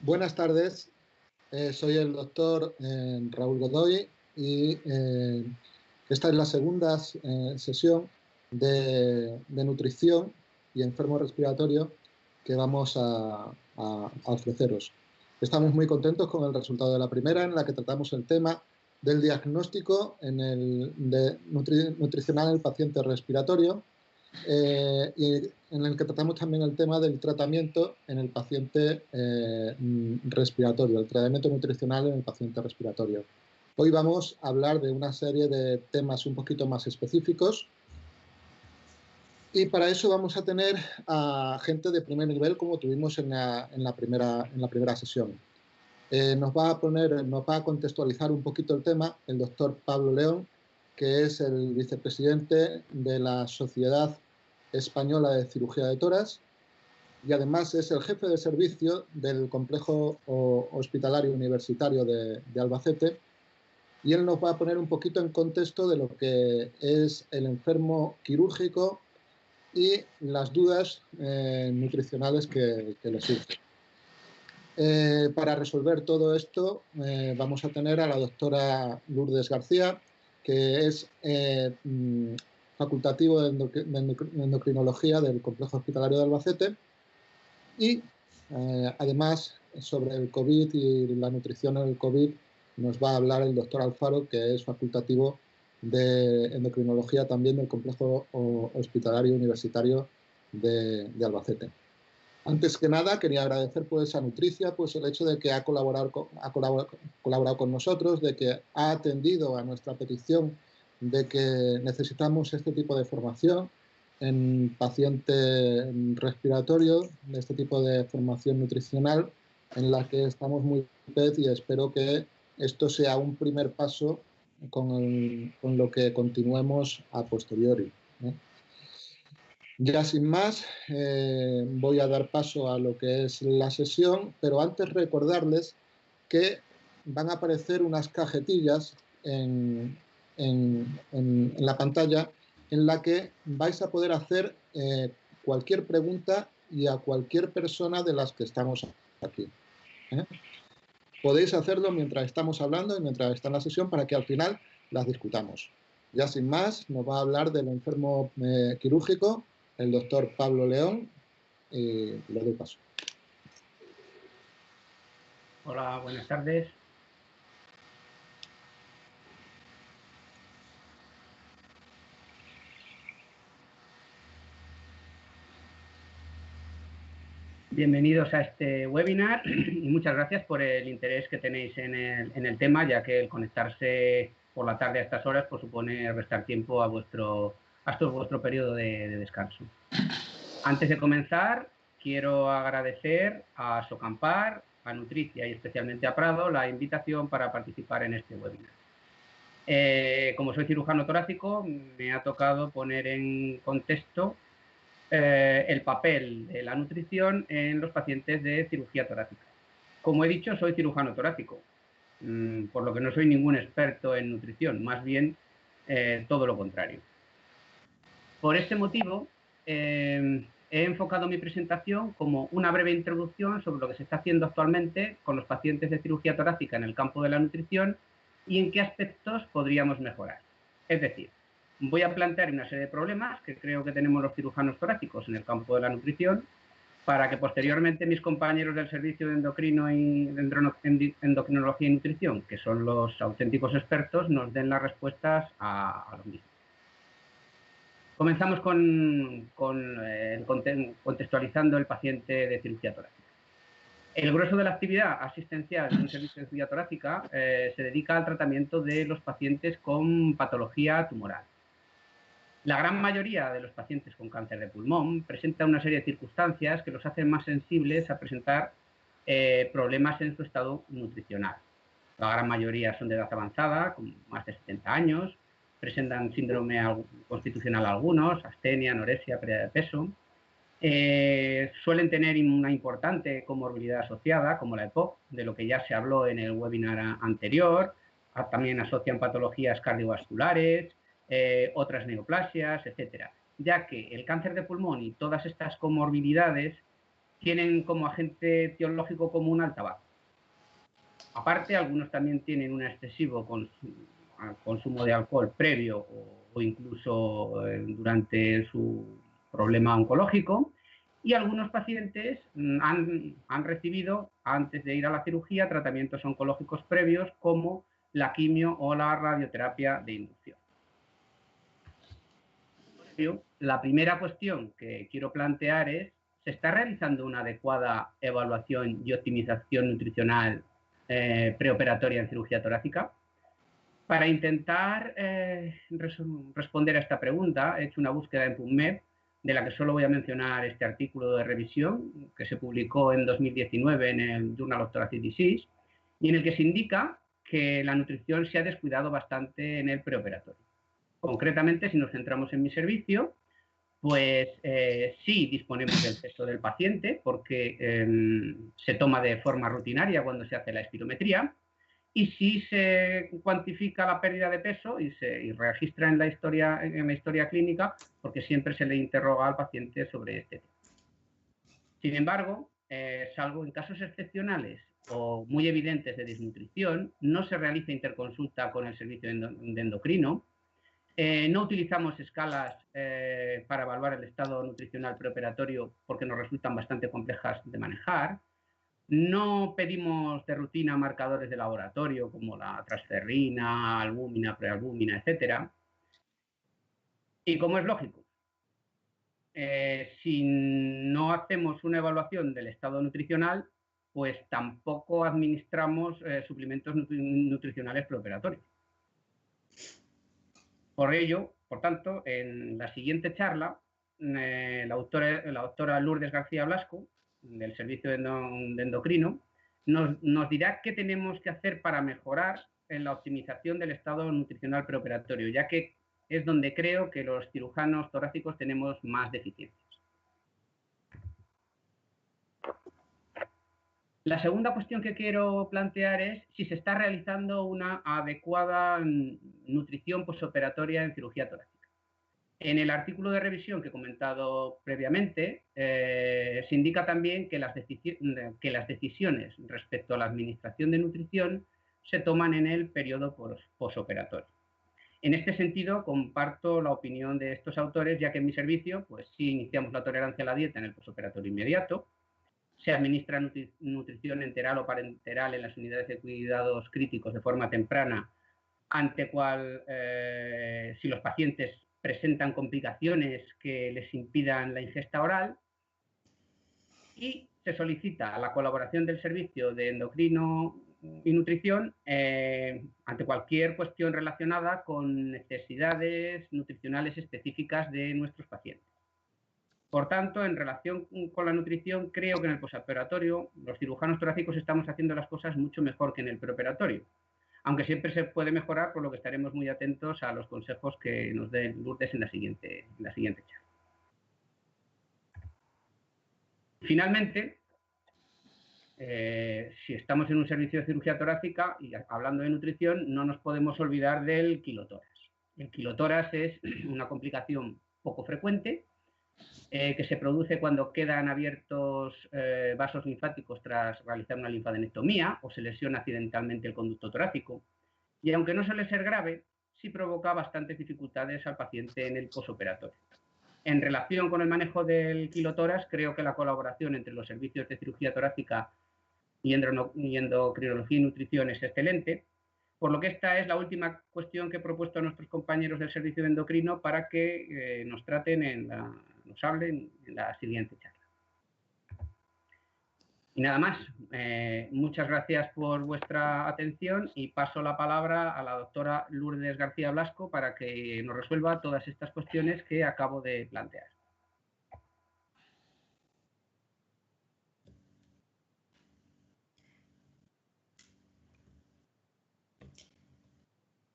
Buenas tardes, soy el doctor Raúl Godoy y esta es la segunda sesión de nutrición y enfermo respiratorio que vamos a ofreceros. Estamos muy contentos con el resultado de la primera, en la que tratamos el tema del diagnóstico nutricional en el paciente respiratorio, y en el que tratamos también el tema del tratamiento en el paciente respiratorio, el tratamiento nutricional en el paciente respiratorio. Hoy vamos a hablar de una serie de temas un poquito más específicos y para eso vamos a tener a gente de primer nivel, como tuvimos en la primera sesión. Nos va a contextualizar un poquito el tema el doctor Pablo León, que es el vicepresidente de la Sociedad Española de Cirugía de Tórax y además es el jefe de servicio del Complejo Hospitalario Universitario de Albacete, y él nos va a poner un poquito en contexto de lo que es el enfermo quirúrgico y las dudas nutricionales que le surgen. Para resolver todo esto vamos a tener a la doctora Lourdes García, que es facultativo de endocrinología del Complejo Hospitalario de Albacete, y además sobre el COVID y la nutrición en el COVID nos va a hablar el doctor Alfaro, que es facultativo de endocrinología también del Complejo Hospitalario Universitario de Albacete. Antes que nada, quería agradecer a Nutricia el hecho de que ha colaborado con nosotros, de que ha atendido a nuestra petición de que necesitamos este tipo de formación en paciente respiratorio, de este tipo de formación nutricional, en la que estamos muy felices y espero que esto sea un primer paso con lo que continuemos a posteriori. Ya sin más, voy a dar paso a lo que es la sesión, pero antes recordarles que van a aparecer unas cajetillas en la pantalla en la que vais a poder hacer cualquier pregunta y a cualquier persona de las que estamos aquí. Podéis hacerlo mientras estamos hablando y mientras está en la sesión para que al final las discutamos. Ya sin más, nos va a hablar del enfermo quirúrgico el doctor Pablo León, y le doy paso. Hola, buenas tardes. Bienvenidos a este webinar y muchas gracias por el interés que tenéis en el tema, ya que el conectarse por la tarde a estas horas supone restar tiempo a vuestro periodo de descanso. Antes de comenzar, quiero agradecer a Socampar, a Nutricia y especialmente a Prado la invitación para participar en este webinar. Como soy cirujano torácico, me ha tocado poner en contexto el papel de la nutrición en los pacientes de cirugía torácica. Como he dicho, soy cirujano torácico, por lo que no soy ningún experto en nutrición, más bien todo lo contrario. Por este motivo, he enfocado mi presentación como una breve introducción sobre lo que se está haciendo actualmente con los pacientes de cirugía torácica en el campo de la nutrición y en qué aspectos podríamos mejorar. Es decir, voy a plantear una serie de problemas que creo que tenemos los cirujanos torácicos en el campo de la nutrición para que posteriormente mis compañeros del servicio de endocrinología y nutrición, que son los auténticos expertos, nos den las respuestas a lo mismo. Comenzamos contextualizando el paciente de cirugía torácica. El grueso de la actividad asistencial de un servicio de cirugía torácica se dedica al tratamiento de los pacientes con patología tumoral. La gran mayoría de los pacientes con cáncer de pulmón presentan una serie de circunstancias que los hacen más sensibles a presentar problemas en su estado nutricional. La gran mayoría son de edad avanzada, con más de 70 años, presentan síndrome constitucional algunos, astenia, anorexia, pérdida de peso. Suelen tener una importante comorbilidad asociada, como la EPOC, de lo que ya se habló en el webinar anterior. También asocian patologías cardiovasculares, otras neoplasias, etcétera, ya que el cáncer de pulmón y todas estas comorbilidades tienen como agente etiológico común al tabaco. Aparte, algunos también tienen un excesivo consumo de alcohol previo o incluso durante su problema oncológico, y algunos pacientes han recibido, antes de ir a la cirugía, tratamientos oncológicos previos como la quimio o la radioterapia de inducción. La primera cuestión que quiero plantear es: ¿se está realizando una adecuada evaluación y optimización nutricional preoperatoria en cirugía torácica? Para intentar responder a esta pregunta, he hecho una búsqueda en PubMed, de la que solo voy a mencionar este artículo de revisión que se publicó en 2019 en el Journal of Thoracic Disease, y en el que se indica que la nutrición se ha descuidado bastante en el preoperatorio. Concretamente, si nos centramos en mi servicio, pues sí disponemos del peso del paciente, porque se toma de forma rutinaria cuando se hace la espirometría, y sí se cuantifica la pérdida de peso y se registra en la historia clínica, porque siempre se le interroga al paciente sobre este tema. Sin embargo, salvo en casos excepcionales o muy evidentes de desnutrición, no se realiza interconsulta con el servicio de endocrino. No utilizamos escalas para evaluar el estado nutricional preoperatorio porque nos resultan bastante complejas de manejar. No pedimos de rutina marcadores de laboratorio como la transferrina, albúmina, prealbúmina, etc. Y como es lógico, si no hacemos una evaluación del estado nutricional, pues tampoco administramos suplementos nutricionales preoperatorios. Por ello, por tanto, en la siguiente charla, la doctora Lourdes García Blasco, del Servicio de Endocrino, nos dirá qué tenemos que hacer para mejorar en la optimización del estado nutricional preoperatorio, ya que es donde creo que los cirujanos torácicos tenemos más deficiencias. La segunda cuestión que quiero plantear es si se está realizando una adecuada nutrición postoperatoria en cirugía torácica. En el artículo de revisión que he comentado previamente, se indica también que las decisiones respecto a la administración de nutrición se toman en el periodo postoperatorio. En este sentido, comparto la opinión de estos autores, ya que en mi servicio, pues sí iniciamos la tolerancia a la dieta en el postoperatorio inmediato. Se administra nutrición enteral o parenteral en las unidades de cuidados críticos de forma temprana, ante cual, si los pacientes presentan complicaciones que les impidan la ingesta oral, y se solicita la colaboración del servicio de endocrino y nutrición ante cualquier cuestión relacionada con necesidades nutricionales específicas de nuestros pacientes. Por tanto, en relación con la nutrición, creo que en el postoperatorio los cirujanos torácicos estamos haciendo las cosas mucho mejor que en el preoperatorio, aunque siempre se puede mejorar, por lo que estaremos muy atentos a los consejos que nos dé Lourdes en la siguiente charla. Finalmente, si estamos en un servicio de cirugía torácica y hablando de nutrición, no nos podemos olvidar del quilotórax. El quilotórax es una complicación poco frecuente, que se produce cuando quedan abiertos vasos linfáticos tras realizar una linfadenectomía o se lesiona accidentalmente el conducto torácico. Y aunque no suele ser grave, sí provoca bastantes dificultades al paciente en el postoperatorio. En relación con el manejo del quilotórax, creo que la colaboración entre los servicios de cirugía torácica y endocrinología y nutrición es excelente, por lo que esta es la última cuestión que he propuesto a nuestros compañeros del servicio de endocrino para que nos hablen en la siguiente charla. Y nada más, muchas gracias por vuestra atención y paso la palabra a la doctora Lourdes García Blasco para que nos resuelva todas estas cuestiones que acabo de plantear.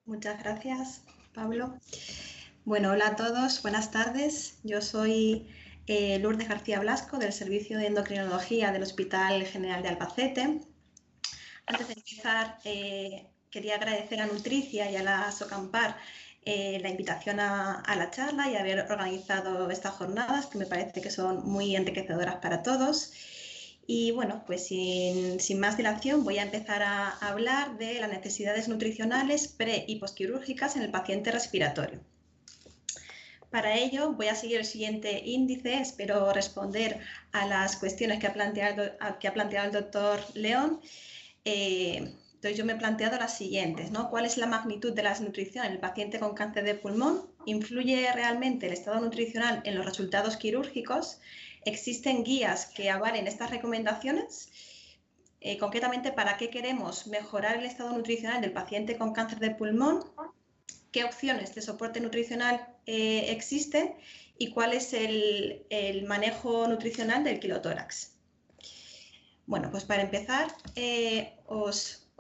Muchas gracias, Pablo. Bueno, hola a todos, buenas tardes. Yo soy Lourdes García Blasco, del Servicio de Endocrinología del Hospital General de Albacete. Antes de empezar, quería agradecer a Nutricia y a la SOCAMPAR la invitación a la charla y haber organizado estas jornadas, que me parece que son muy enriquecedoras para todos. Y bueno, pues sin más dilación voy a empezar a hablar de las necesidades nutricionales pre- y posquirúrgicas en el paciente respiratorio. Para ello voy a seguir el siguiente índice, espero responder a las cuestiones que ha planteado el doctor León. Entonces yo me he planteado las siguientes, ¿no? ¿Cuál es la magnitud de la desnutrición en el paciente con cáncer de pulmón? ¿Influye realmente el estado nutricional en los resultados quirúrgicos? ¿Existen guías que avalen estas recomendaciones? Concretamente, ¿para qué queremos mejorar el estado nutricional del paciente con cáncer de pulmón? ¿Qué opciones de soporte nutricional existen? ¿Y cuál es el manejo nutricional del quilotórax? Bueno, pues para empezar,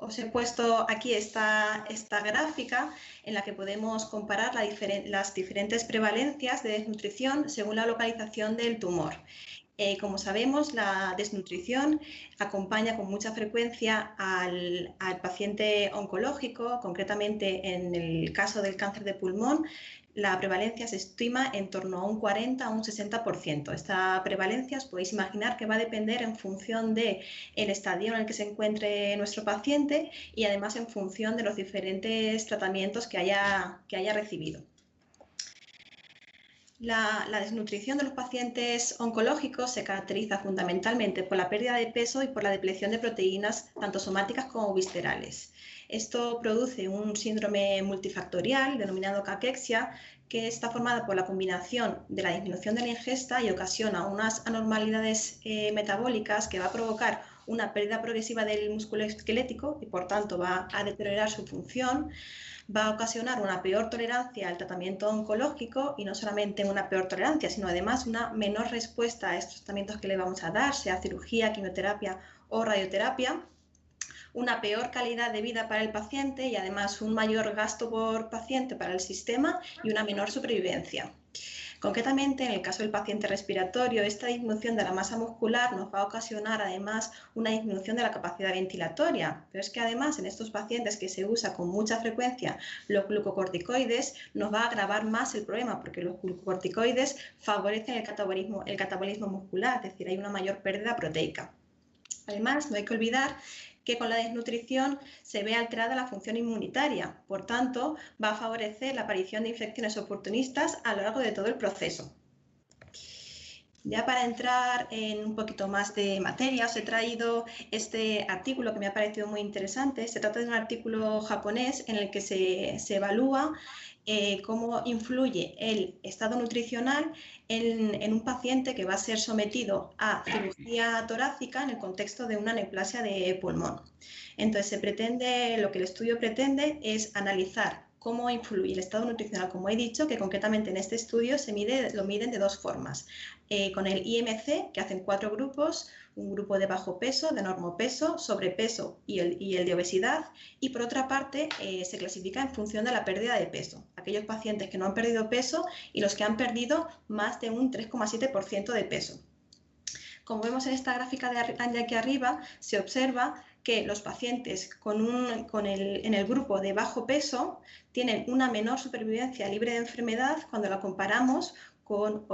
os he puesto aquí esta gráfica en la que podemos comparar las diferentes prevalencias de desnutrición según la localización del tumor. Como sabemos, la desnutrición acompaña con mucha frecuencia al paciente oncológico, concretamente en el caso del cáncer de pulmón, la prevalencia se estima en torno a un 40 a un 60%. Esta prevalencia os podéis imaginar que va a depender en función del estadio en el que se encuentre nuestro paciente y además en función de los diferentes tratamientos que haya recibido. La desnutrición de los pacientes oncológicos se caracteriza fundamentalmente por la pérdida de peso y por la depleción de proteínas tanto somáticas como viscerales. Esto produce un síndrome multifactorial denominado caquexia, que está formada por la combinación de la disminución de la ingesta y ocasiona unas anormalidades metabólicas que va a provocar una pérdida progresiva del músculo esquelético y por tanto va a deteriorar su función. Va a ocasionar una peor tolerancia al tratamiento oncológico y no solamente una peor tolerancia, sino además una menor respuesta a estos tratamientos que le vamos a dar, sea cirugía, quimioterapia o radioterapia, una peor calidad de vida para el paciente y además un mayor gasto por paciente para el sistema y una menor supervivencia. Concretamente, en el caso del paciente respiratorio, esta disminución de la masa muscular nos va a ocasionar además una disminución de la capacidad ventilatoria, pero es que además en estos pacientes que se usa con mucha frecuencia los glucocorticoides nos va a agravar más el problema porque los glucocorticoides favorecen el catabolismo muscular, es decir, hay una mayor pérdida proteica. Además, no hay que olvidar que con la desnutrición se ve alterada la función inmunitaria, por tanto, va a favorecer la aparición de infecciones oportunistas a lo largo de todo el proceso. Ya para entrar en un poquito más de materia, os he traído este artículo que me ha parecido muy interesante. Se trata de un artículo japonés en el que se evalúa cómo influye el estado nutricional en un paciente que va a ser sometido a cirugía torácica en el contexto de una neoplasia de pulmón. Entonces, lo que el estudio pretende es analizar cómo influye el estado nutricional, como he dicho, que concretamente en este estudio lo miden de dos formas. Con el IMC, que hacen 4 grupos, un grupo de bajo peso, de normopeso, sobrepeso y el de obesidad, y por otra parte se clasifica en función de la pérdida de peso. Aquellos pacientes que no han perdido peso y los que han perdido más de un 3,7% de peso. Como vemos en esta gráfica de aquí arriba, se observa que los pacientes en el grupo de bajo peso tienen una menor supervivencia libre de enfermedad cuando la comparamos con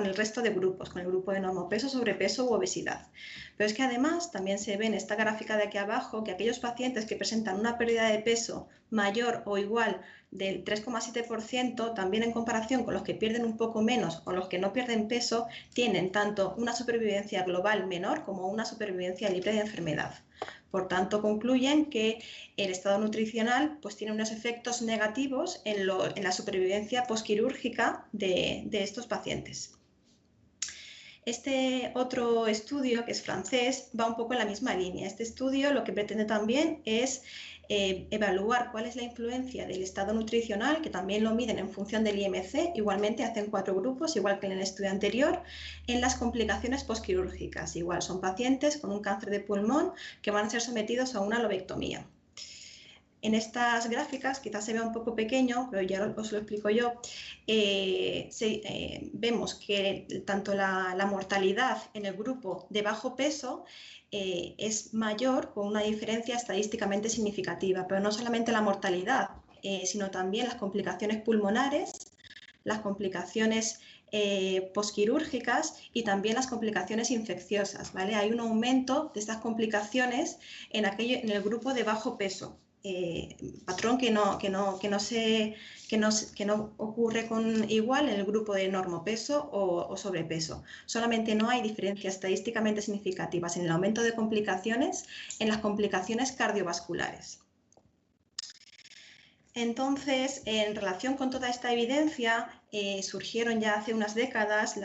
el resto de grupos, con el grupo de normopeso, sobrepeso u obesidad. Pero es que además también se ve en esta gráfica de aquí abajo que aquellos pacientes que presentan una pérdida de peso mayor o igual del 3,7%, también en comparación con los que pierden un poco menos o los que no pierden peso, tienen tanto una supervivencia global menor como una supervivencia libre de enfermedad. Por tanto, concluyen que el estado nutricional pues, tiene unos efectos negativos en la supervivencia posquirúrgica de estos pacientes. Este otro estudio, que es francés, va un poco en la misma línea. Este estudio lo que pretende también es evaluar cuál es la influencia del estado nutricional, que también lo miden en función del IMC, igualmente hacen 4 grupos, igual que en el estudio anterior, en las complicaciones posquirúrgicas. Igual son pacientes con un cáncer de pulmón que van a ser sometidos a una lobectomía. En estas gráficas, quizás se vea un poco pequeño, pero ya os lo explico yo, vemos que tanto la mortalidad en el grupo de bajo peso es mayor, con una diferencia estadísticamente significativa, pero no solamente la mortalidad, sino también las complicaciones pulmonares, las complicaciones posquirúrgicas y también las complicaciones infecciosas, ¿vale? Hay un aumento de estas complicaciones en el grupo de bajo peso, patrón que no ocurre igual en el grupo de normopeso o sobrepeso. Solamente no hay diferencias estadísticamente significativas en el aumento de complicaciones en las complicaciones cardiovasculares. Entonces, en relación con toda esta evidencia, surgieron ya hace unas décadas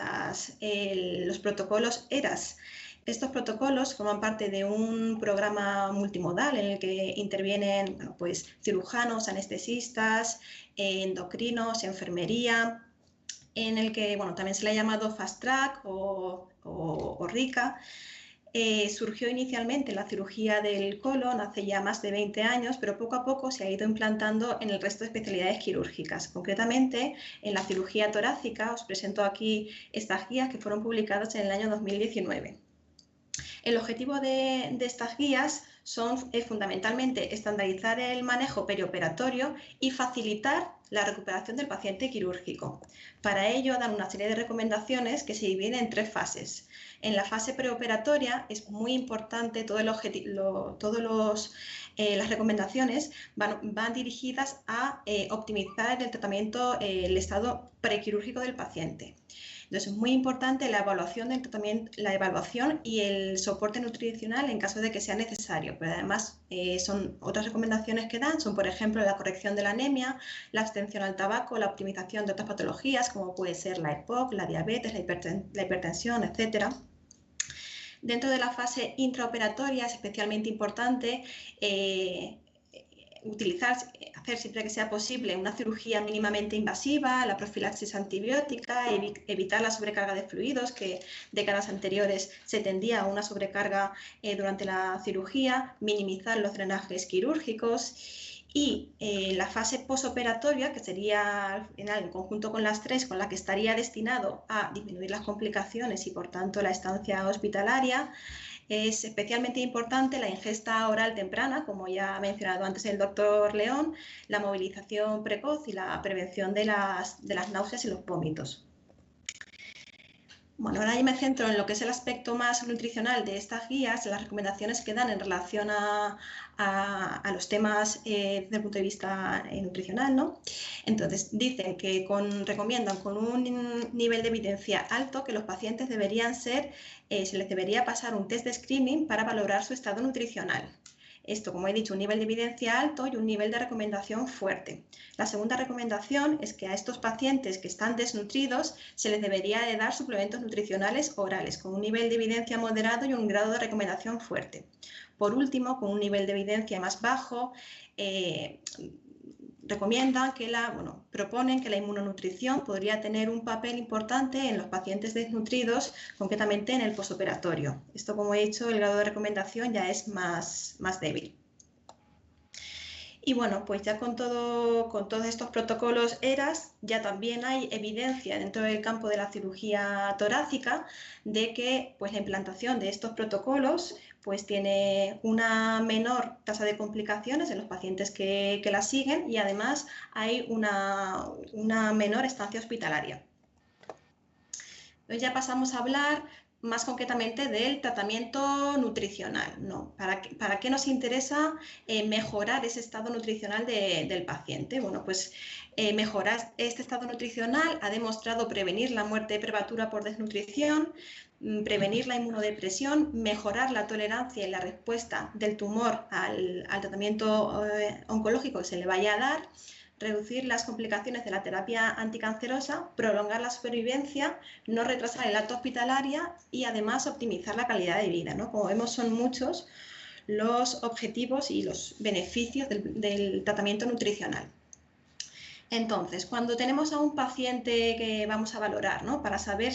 los protocolos ERAS. Estos protocolos forman parte de un programa multimodal en el que intervienen pues, cirujanos, anestesistas, endocrinos, enfermería, en el que también se le ha llamado Fast Track o RICA. Surgió inicialmente en la cirugía del colon hace ya más de 20 años, pero poco a poco se ha ido implantando en el resto de especialidades quirúrgicas. Concretamente, en la cirugía torácica, os presento aquí estas guías que fueron publicadas en el año 2019. El objetivo de estas guías es fundamentalmente estandarizar el manejo perioperatorio y facilitar la recuperación del paciente quirúrgico. Para ello dan una serie de recomendaciones que se dividen en 3 fases. En la fase preoperatoria es muy importante, las recomendaciones van dirigidas a optimizar el tratamiento, el estado prequirúrgico del paciente. Entonces es muy importante la evaluación del tratamiento, la evaluación y el soporte nutricional en caso de que sea necesario. Pero además son otras recomendaciones que dan, son por ejemplo la corrección de la anemia, la abstención al tabaco, la optimización de otras patologías como puede ser la EPOC, la diabetes, la hipertensión, etc. Dentro de la fase intraoperatoria es especialmente importante hacer siempre que sea posible una cirugía mínimamente invasiva, la profilaxis antibiótica, evitar la sobrecarga de fluidos, que décadas anteriores se tendía a una sobrecarga durante la cirugía, minimizar los drenajes quirúrgicos. Y la fase posoperatoria, que sería al final, en conjunto con las 3, con la que estaría destinado a disminuir las complicaciones y por tanto la estancia hospitalaria, es especialmente importante la ingesta oral temprana, como ya ha mencionado antes el doctor León, la movilización precoz y la prevención de las náuseas y los vómitos. Bueno, ahora yo me centro en lo que es el aspecto más nutricional de estas guías, las recomendaciones que dan en relación a los temas desde el punto de vista nutricional, ¿no? Entonces, dicen que recomiendan con un nivel de evidencia alto que los pacientes se les debería pasar un test de screening para valorar su estado nutricional. Esto, como he dicho, un nivel de evidencia alto y un nivel de recomendación fuerte. La segunda recomendación es que a estos pacientes que están desnutridos se les debería de dar suplementos nutricionales orales con un nivel de evidencia moderado y un grado de recomendación fuerte. Por último, con un nivel de evidencia más bajo, proponen que la inmunonutrición podría tener un papel importante en los pacientes desnutridos, concretamente en el posoperatorio. Esto, como he dicho, el grado de recomendación ya es más débil. Y bueno, pues ya con todos estos protocolos ERAS, ya también hay evidencia dentro del campo de la cirugía torácica de que pues, la implantación de estos protocolos pues, tiene una menor tasa de complicaciones en los pacientes que la siguen y además hay una menor estancia hospitalaria. Entonces ya pasamos a hablar más concretamente del tratamiento nutricional, ¿no? ¿Para qué nos interesa mejorar ese estado nutricional del paciente? Bueno, pues mejorar este estado nutricional ha demostrado prevenir la muerte prematura por desnutrición, prevenir la inmunodepresión, mejorar la tolerancia y la respuesta del tumor al tratamiento oncológico que se le vaya a dar, reducir las complicaciones de la terapia anticancerosa, prolongar la supervivencia, no retrasar el alta hospitalaria y además optimizar la calidad de vida, ¿no? Como vemos, son muchos los objetivos y los beneficios del tratamiento nutricional. Entonces, cuando tenemos a un paciente que vamos a valorar, ¿no? Para saber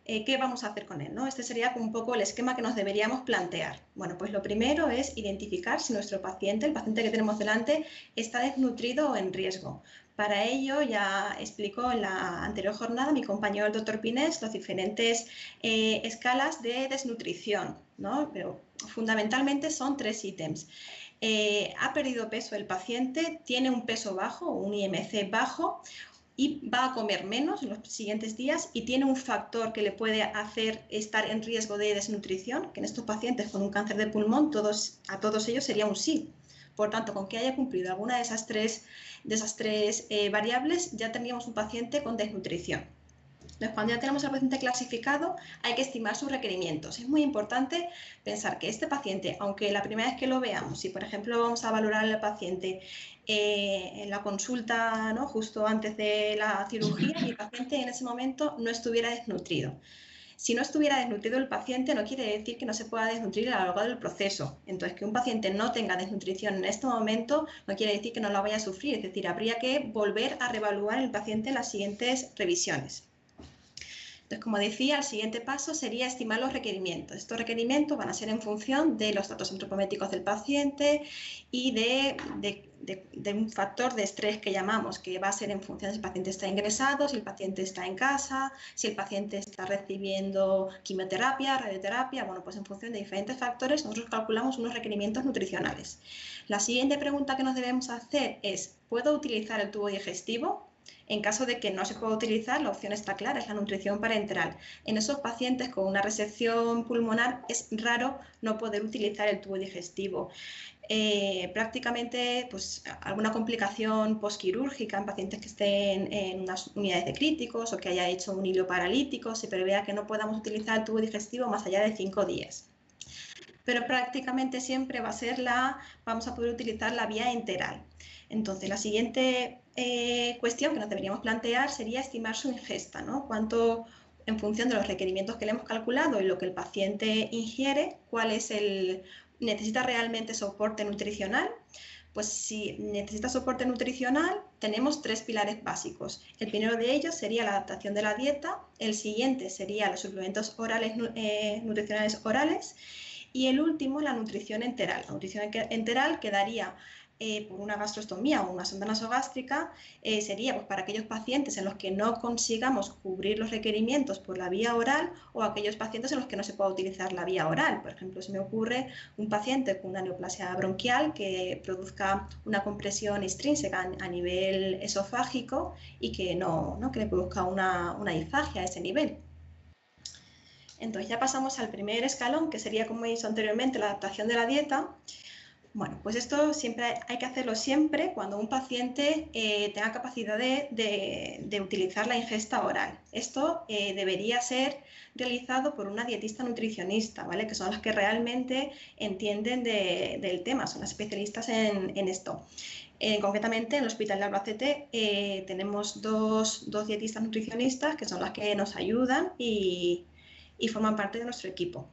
qué vamos a hacer con él, ¿no? Este sería un poco el esquema que nos deberíamos plantear. Bueno, pues lo primero es identificar si nuestro paciente, el paciente que tenemos delante, está desnutrido o en riesgo. Para ello, ya explicó en la anterior jornada mi compañero el doctor Pinés las diferentes escalas de desnutrición, ¿no? Pero fundamentalmente son 3 ítems. Ha perdido peso el paciente, tiene un peso bajo, un IMC bajo, y va a comer menos en los siguientes días y tiene un factor que le puede hacer estar en riesgo de desnutrición, que en estos pacientes con un cáncer de pulmón a todos ellos sería un sí. Por tanto, con que haya cumplido alguna de esas tres variables, ya tendríamos un paciente con desnutrición. Entonces, cuando ya tenemos al paciente clasificado, hay que estimar sus requerimientos. Es muy importante pensar que este paciente, aunque la primera vez que lo veamos, si por ejemplo vamos a valorar al paciente en la consulta, ¿no?, justo antes de la cirugía, y el paciente en ese momento no estuviera desnutrido. Si no estuviera desnutrido el paciente, no quiere decir que no se pueda desnutrir a lo largo del proceso. Entonces, que un paciente no tenga desnutrición en este momento no quiere decir que no la vaya a sufrir. Es decir, habría que volver a reevaluar el paciente en las siguientes revisiones. Entonces, como decía, el siguiente paso sería estimar los requerimientos. Estos requerimientos van a ser en función de los datos antropométricos del paciente y de un factor de estrés que llamamos, que va a ser en función de si el paciente está ingresado, si el paciente está en casa, si el paciente está recibiendo quimioterapia, radioterapia. Bueno, pues en función de diferentes factores nosotros calculamos unos requerimientos nutricionales. La siguiente pregunta que nos debemos hacer es, ¿puedo utilizar el tubo digestivo? En caso de que no se pueda utilizar, la opción está clara, es la nutrición parenteral. En esos pacientes con una resección pulmonar es raro no poder utilizar el tubo digestivo. Prácticamente, pues, alguna complicación postquirúrgica en pacientes que estén en unas unidades de críticos o que haya hecho un hilo paralítico, se prevea que no podamos utilizar el tubo digestivo más allá de 5 días. Pero prácticamente siempre vamos a poder utilizar la vía enteral. Entonces, la siguiente cuestión que nos deberíamos plantear sería estimar su ingesta, ¿no? Cuánto, en función de los requerimientos que le hemos calculado y lo que el paciente ingiere, necesita realmente soporte nutricional. Pues si necesita soporte nutricional, tenemos 3 pilares básicos. El primero de ellos sería la adaptación de la dieta, el siguiente sería los suplementos orales, nutricionales orales, y el último, la nutrición enteral. La nutrición enteral quedaría por una gastrostomía o una sonda nasogástrica, sería pues para aquellos pacientes en los que no consigamos cubrir los requerimientos por la vía oral o aquellos pacientes en los que no se pueda utilizar la vía oral. Por ejemplo, se me ocurre un paciente con una neoplasia bronquial que produzca una compresión extrínseca a nivel esofágico y que que le produzca una disfagia a ese nivel. Entonces ya pasamos al primer escalón, que sería, como he dicho anteriormente, la adaptación de la dieta. Bueno, pues esto siempre hay que hacerlo siempre cuando un paciente tenga capacidad de utilizar la ingesta oral. Esto debería ser realizado por una dietista nutricionista, ¿vale?, que son las que realmente entienden del tema, son las especialistas en esto. Concretamente, en el Hospital de Albacete tenemos dos dietistas nutricionistas que son las que nos ayudan y forman parte de nuestro equipo.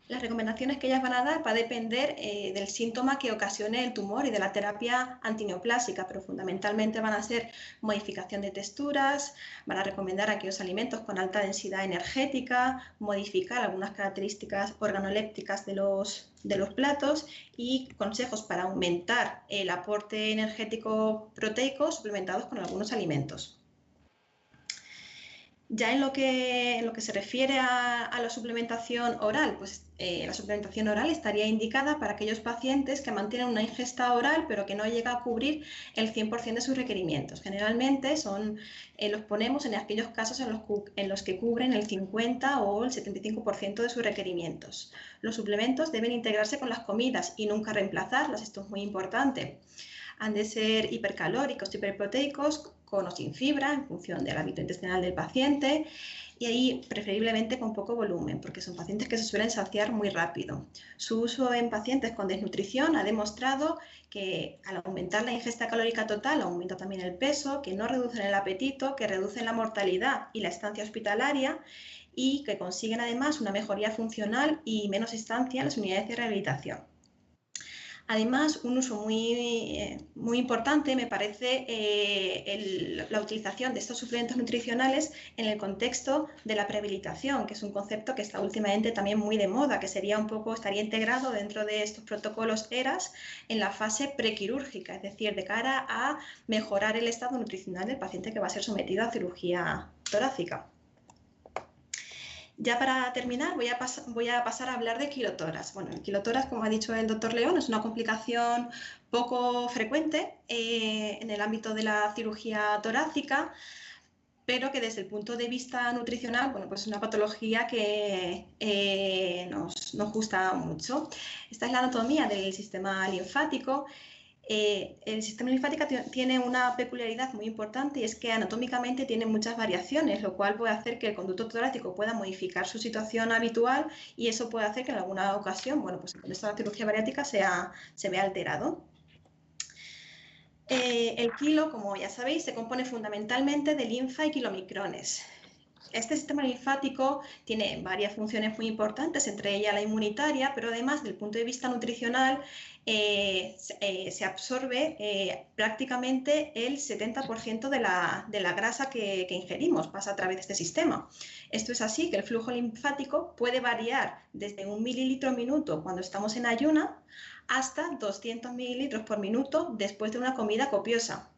Las recomendaciones que ellas van a dar va a depender del síntoma que ocasione el tumor y de la terapia antineoplásica, pero fundamentalmente van a ser modificación de texturas, van a recomendar aquellos alimentos con alta densidad energética, modificar algunas características organolépticas de los platos y consejos para aumentar el aporte energético proteico suplementados con algunos alimentos. Ya en lo que se refiere a la suplementación oral, pues la suplementación oral estaría indicada para aquellos pacientes que mantienen una ingesta oral pero que no llega a cubrir el 100% de sus requerimientos. Generalmente los ponemos en aquellos casos en los que cubren el 50 o el 75% de sus requerimientos. Los suplementos deben integrarse con las comidas y nunca reemplazarlas, esto es muy importante. Han de ser hipercalóricos, hiperproteicos, con o sin fibra, en función del hábito intestinal del paciente, y ahí preferiblemente con poco volumen, porque son pacientes que se suelen saciar muy rápido. Su uso en pacientes con desnutrición ha demostrado que al aumentar la ingesta calórica total aumenta también el peso, que no reducen el apetito, que reducen la mortalidad y la estancia hospitalaria y que consiguen además una mejoría funcional y menos estancia en las unidades de rehabilitación. Además, un uso muy importante me parece la utilización de estos suplementos nutricionales en el contexto de la prehabilitación, que es un concepto que está últimamente también muy de moda, que estaría integrado dentro de estos protocolos ERAS en la fase prequirúrgica, es decir, de cara a mejorar el estado nutricional del paciente que va a ser sometido a cirugía torácica. Ya para terminar, voy a pasar a hablar de quilotoras. Bueno, el quilotoras, como ha dicho el doctor León, es una complicación poco frecuente en el ámbito de la cirugía torácica, pero que desde el punto de vista nutricional, bueno, pues es una patología que nos gusta mucho. Esta es la anatomía del sistema linfático. El sistema linfático tiene una peculiaridad muy importante y es que anatómicamente tiene muchas variaciones, lo cual puede hacer que el conducto torácico pueda modificar su situación habitual y eso puede hacer que en alguna ocasión, bueno, pues en el contexto de la cirugía bariátrica se vea alterado. El quilo, como ya sabéis, se compone fundamentalmente de linfa y kilomicrones. Este sistema linfático tiene varias funciones muy importantes, entre ellas la inmunitaria, pero además, desde el punto de vista nutricional, se absorbe prácticamente el 70% de la grasa que ingerimos, pasa a través de este sistema. Esto es así que el flujo linfático puede variar desde 1 mililitro minuto cuando estamos en ayuna hasta 200 mililitros por minuto después de una comida copiosa.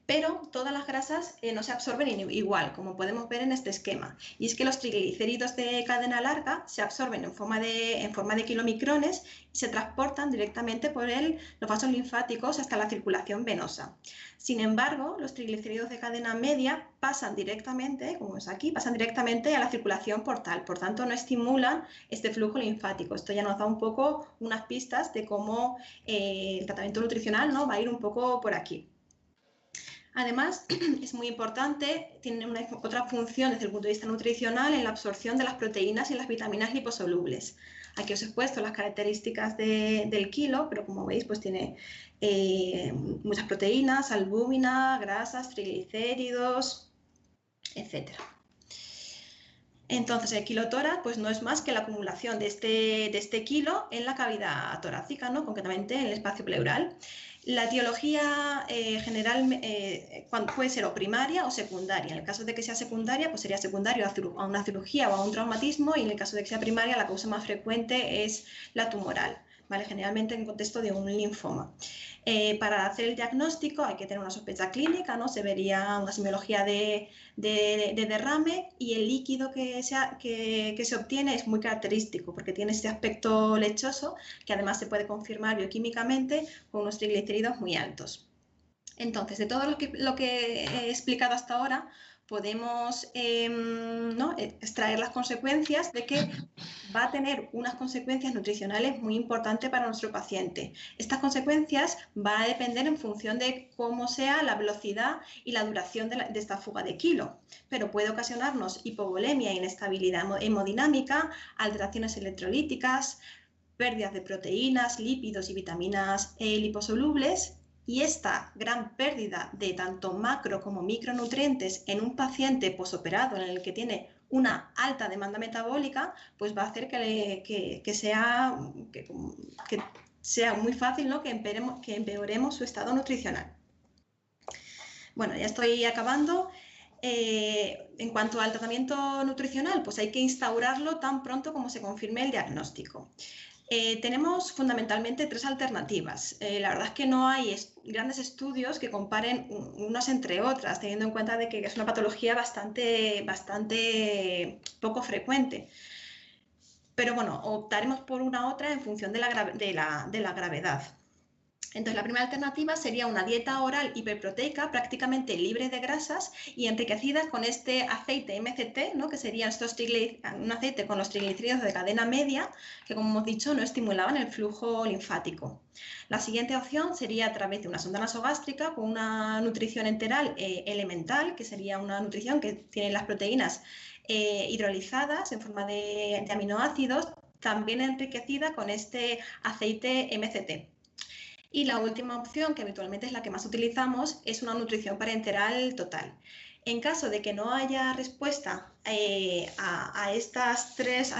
Pero todas las grasas no se absorben igual, como podemos ver en este esquema. Y es que los triglicéridos de cadena larga se absorben en forma de kilomicrones y se transportan directamente por los vasos linfáticos hasta la circulación venosa. Sin embargo, los triglicéridos de cadena media pasan directamente, como es aquí, pasan directamente a la circulación portal. Por tanto, no estimulan este flujo linfático. Esto ya nos da un poco unas pistas de cómo el tratamiento nutricional, ¿no?, va a ir un poco por aquí. Además, es muy importante, tiene otra función desde el punto de vista nutricional en la absorción de las proteínas y las vitaminas liposolubles. Aquí os he puesto las características del kilo, pero como veis, pues tiene muchas proteínas, albúmina, grasas, triglicéridos, etc. Entonces, el kilotórax pues no es más que la acumulación de este kilo en la cavidad torácica, ¿no?, concretamente en el espacio pleural. La etiología general puede ser o primaria o secundaria. En el caso de que sea secundaria, pues sería secundario a una cirugía o a un traumatismo, y en el caso de que sea primaria, la causa más frecuente es la tumoral, ¿vale?, generalmente en contexto de un linfoma. Para hacer el diagnóstico hay que tener una sospecha clínica, ¿no? Se vería una semiología de derrame, y el líquido que se obtiene es muy característico porque tiene este aspecto lechoso que además se puede confirmar bioquímicamente con unos triglicéridos muy altos. Entonces, de todo lo que he explicado hasta ahora, podemos extraer las consecuencias de que va a tener unas consecuencias nutricionales muy importantes para nuestro paciente. Estas consecuencias van a depender en función de cómo sea la velocidad y la duración de esta fuga de kilo, pero puede ocasionarnos hipovolemia, inestabilidad hemodinámica, alteraciones electrolíticas, pérdidas de proteínas, lípidos y vitaminas liposolubles. Y esta gran pérdida de tanto macro como micronutrientes en un paciente posoperado en el que tiene una alta demanda metabólica, pues va a hacer que sea muy fácil, ¿no?, que empeoremos su estado nutricional. Bueno, ya estoy acabando. En cuanto al tratamiento nutricional, pues hay que instaurarlo tan pronto como se confirme el diagnóstico. Tenemos fundamentalmente tres alternativas. La verdad es que no hay grandes estudios que comparen unas entre otras, teniendo en cuenta de que es una patología bastante poco frecuente. Pero bueno, optaremos por una u otra en función de la gravedad. Entonces, la primera alternativa sería una dieta oral hiperproteica prácticamente libre de grasas y enriquecida con este aceite MCT, ¿no?, que sería un aceite con los triglicéridos de cadena media, que, como hemos dicho, no estimulaban el flujo linfático. La siguiente opción sería a través de una sonda nasogástrica con una nutrición enteral elemental, que sería una nutrición que tiene las proteínas hidrolizadas en forma de aminoácidos, también enriquecida con este aceite MCT. Y la última opción, que habitualmente es la que más utilizamos, es una nutrición parenteral total. En caso de que no haya respuesta a estas tres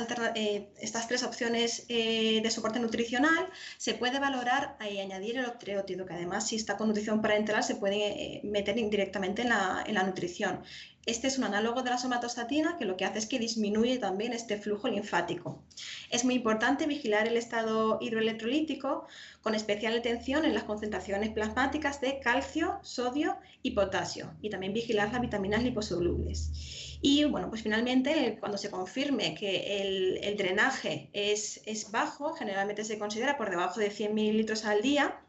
opciones de soporte nutricional, se puede valorar y añadir el octreótido, que además, si está con nutrición parenteral, se puede meter indirectamente en la nutrición. Este es un análogo de la somatostatina, que lo que hace es que disminuye también este flujo linfático. Es muy importante vigilar el estado hidroelectrolítico, con especial atención en las concentraciones plasmáticas de calcio, sodio y potasio, y también vigilar las vitaminas liposolubles. Y bueno, pues finalmente cuando se confirme que el drenaje es bajo, generalmente se considera por debajo de 100 mililitros al día,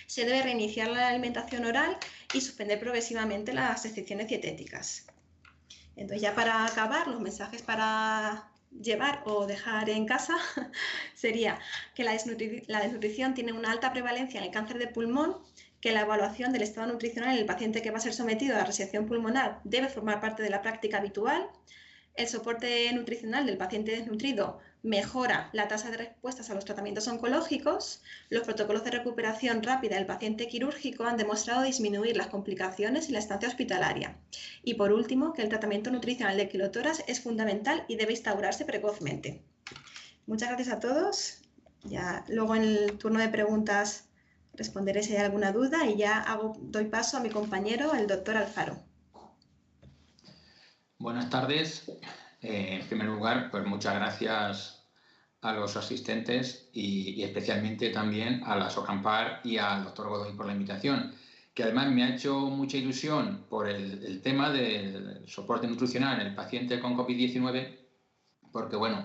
se debe reiniciar la alimentación oral y suspender progresivamente las restricciones dietéticas. Entonces, ya para acabar, los mensajes para llevar o dejar en casa sería que la desnutrición tiene una alta prevalencia en el cáncer de pulmón, que la evaluación del estado nutricional en el paciente que va a ser sometido a la resección pulmonar debe formar parte de la práctica habitual. El soporte nutricional del paciente desnutrido mejora la tasa de respuestas a los tratamientos oncológicos. Los protocolos de recuperación rápida del paciente quirúrgico han demostrado disminuir las complicaciones y la estancia hospitalaria. Y por último, que el tratamiento nutricional de quilotoras es fundamental y debe instaurarse precozmente. Muchas gracias a todos. Ya luego en el turno de preguntas responderé si hay alguna duda y ya doy paso a mi compañero, el doctor Alfaro. Buenas tardes. En primer lugar, pues muchas gracias a los asistentes y especialmente también a la SOCAMPAR y al doctor Godoy por la invitación, que además me ha hecho mucha ilusión por el tema del soporte nutricional en el paciente con COVID-19, porque, bueno,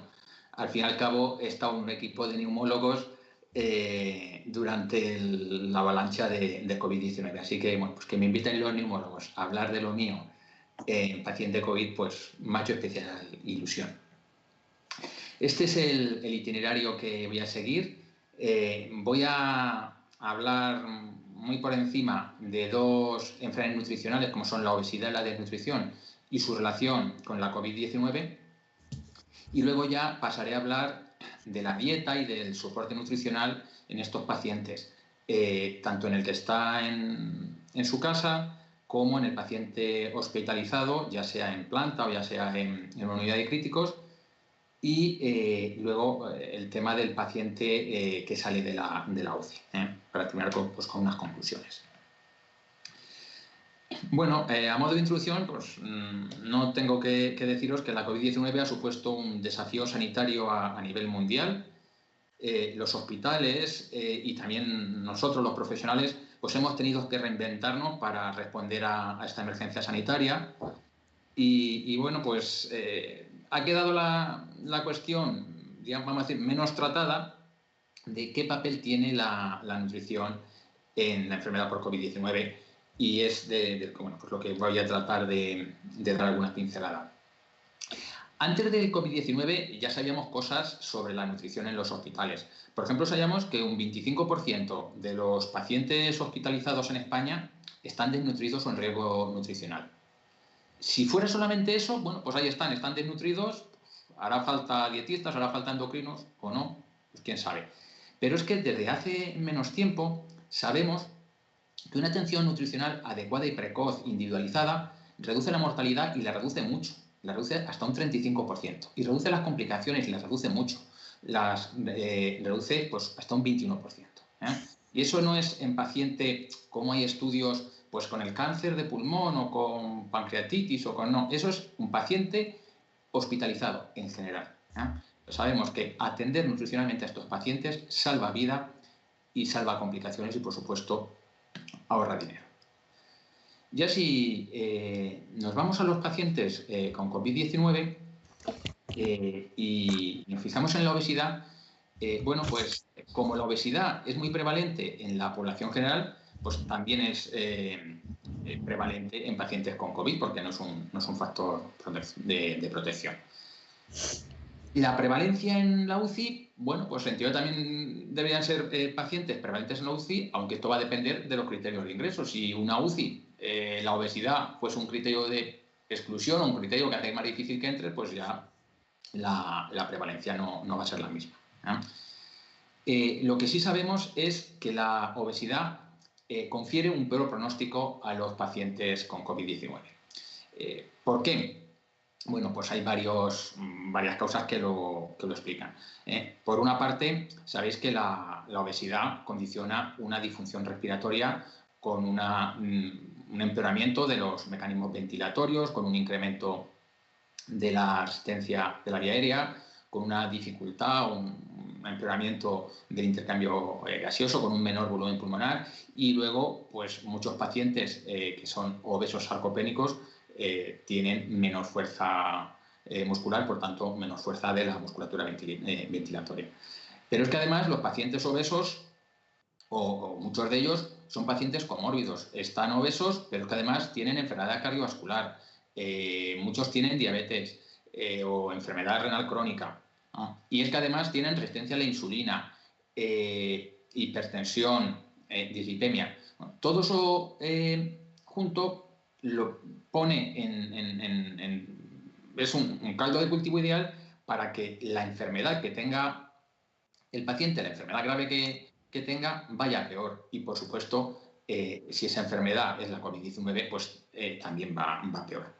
al fin y al cabo he estado en un equipo de neumólogos durante la avalancha de COVID-19. Así que, bueno, pues que me inviten los neumólogos a hablar de lo mío en paciente COVID, pues me ha hecho especial ilusión. Este es el itinerario que voy a seguir. Voy a hablar muy por encima de dos enfermedades nutricionales, como son la obesidad y la desnutrición, y su relación con la COVID-19. Y luego ya pasaré a hablar de la dieta y del soporte nutricional en estos pacientes, tanto en el que está en su casa, como en el paciente hospitalizado, ya sea en planta o ya sea en una unidad de críticos, y luego el tema del paciente que sale de la UCI, para terminar con unas conclusiones. Bueno, a modo de introducción, pues no tengo que deciros que la COVID-19 ha supuesto un desafío sanitario a nivel mundial. Los hospitales y también nosotros, los profesionales, pues hemos tenido que reinventarnos para responder a esta emergencia sanitaria. Y bueno, pues ha quedado la cuestión, digamos, vamos a decir, menos tratada de qué papel tiene la nutrición en la enfermedad por COVID-19, y es bueno, pues lo que voy a tratar de dar alguna pincelada. Antes del COVID-19 ya sabíamos cosas sobre la nutrición en los hospitales. Por ejemplo, sabíamos que un 25% de los pacientes hospitalizados en España están desnutridos o en riesgo nutricional. Si fuera solamente eso, bueno, pues ahí están desnutridos, hará falta dietistas, hará falta endocrinos o no, pues quién sabe. Pero es que desde hace menos tiempo sabemos que una atención nutricional adecuada y precoz, individualizada, reduce la mortalidad y la reduce mucho. La reduce hasta un 35% y reduce las complicaciones y las reduce mucho. Las reduce pues, hasta un 21%. Y eso no es en paciente, como hay estudios pues con el cáncer de pulmón o con pancreatitis o con no. Eso es un paciente hospitalizado en general. Sabemos que atender nutricionalmente a estos pacientes salva vida y salva complicaciones y, por supuesto, ahorra dinero. Ya si nos vamos a los pacientes con COVID-19 y nos fijamos en la obesidad, bueno, pues como la obesidad es muy prevalente en la población general, pues también es prevalente en pacientes con COVID, porque no es un factor de protección. La prevalencia en la UCI, bueno, pues en teoría también deberían ser pacientes prevalentes en la UCI, aunque esto va a depender de los criterios de ingreso. Si una UCI, la obesidad fuese un criterio de exclusión o un criterio que hace más difícil que entre, pues ya la prevalencia no va a ser la misma. Lo que sí sabemos es que la obesidad confiere un peor pronóstico a los pacientes con COVID-19. ¿Por qué? Bueno, pues hay varias causas que lo explican. Por una parte, sabéis que la obesidad condiciona una disfunción respiratoria con un empeoramiento de los mecanismos ventilatorios, con un incremento de la asistencia de la vía aérea, con una dificultad, un empeoramiento del intercambio gaseoso, con un menor volumen pulmonar, y luego, pues muchos pacientes que son obesos sarcopénicos tienen menos fuerza muscular, por tanto, menos fuerza de la musculatura ventilatoria. Pero es que además los pacientes obesos, o muchos de ellos, son pacientes comórbidos. Están obesos, pero es que además tienen enfermedad cardiovascular. Muchos tienen diabetes o enfermedad renal crónica. ¿No? Y es que además tienen resistencia a la insulina, hipertensión, dislipemia. Bueno, todo eso junto lo pone es un caldo de cultivo ideal para que la enfermedad que tenga el paciente, la enfermedad grave que tenga, vaya peor. Y, por supuesto, si esa enfermedad es la COVID-19, pues también va peor.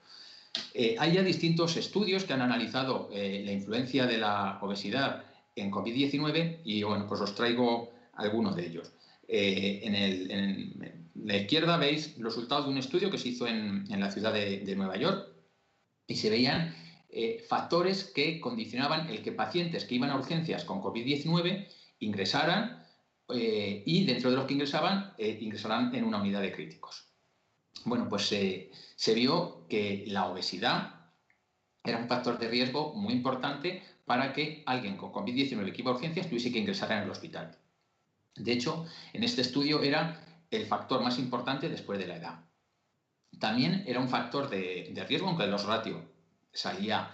Hay ya distintos estudios que han analizado la influencia de la obesidad en COVID-19 y, bueno, pues os traigo algunos de ellos. En la izquierda veis los resultados de un estudio que se hizo en la ciudad de Nueva York y se veían factores que condicionaban el que pacientes que iban a urgencias con COVID-19 ingresaran y dentro de los que ingresaban, ingresaran en una unidad de críticos. Bueno, pues se vio que la obesidad era un factor de riesgo muy importante para que alguien con COVID-19 que iba a urgencias tuviese que ingresar en el hospital. De hecho, en este estudio era el factor más importante después de la edad. También era un factor de riesgo, aunque los ratios salía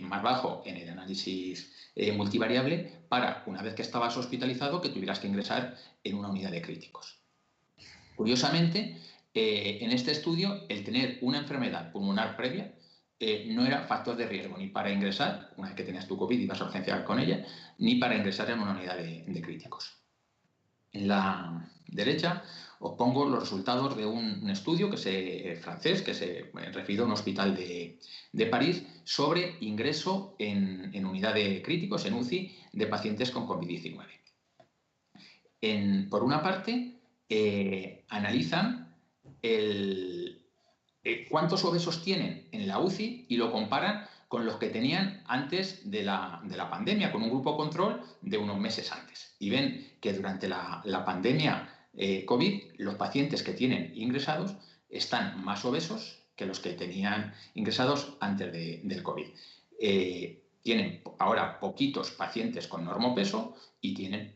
más bajo en el análisis multivariable, para, una vez que estabas hospitalizado, que tuvieras que ingresar en una unidad de críticos. Curiosamente, en este estudio, el tener una enfermedad pulmonar previa no era factor de riesgo ni para ingresar, una vez que tenías tu COVID y ibas a urgenciar con ella, ni para ingresar en una unidad de críticos. En la derecha os pongo los resultados de un estudio francés que se refirió a un hospital de París sobre ingreso en unidad de críticos, en UCI, de pacientes con COVID-19. Por una parte, analizan cuántos obesos tienen en la UCI y lo comparan con los que tenían antes de la pandemia, con un grupo control de unos meses antes. Y ven que durante la pandemia COVID, los pacientes que tienen ingresados están más obesos que los que tenían ingresados antes del COVID. Tienen ahora poquitos pacientes con normopeso y tienen,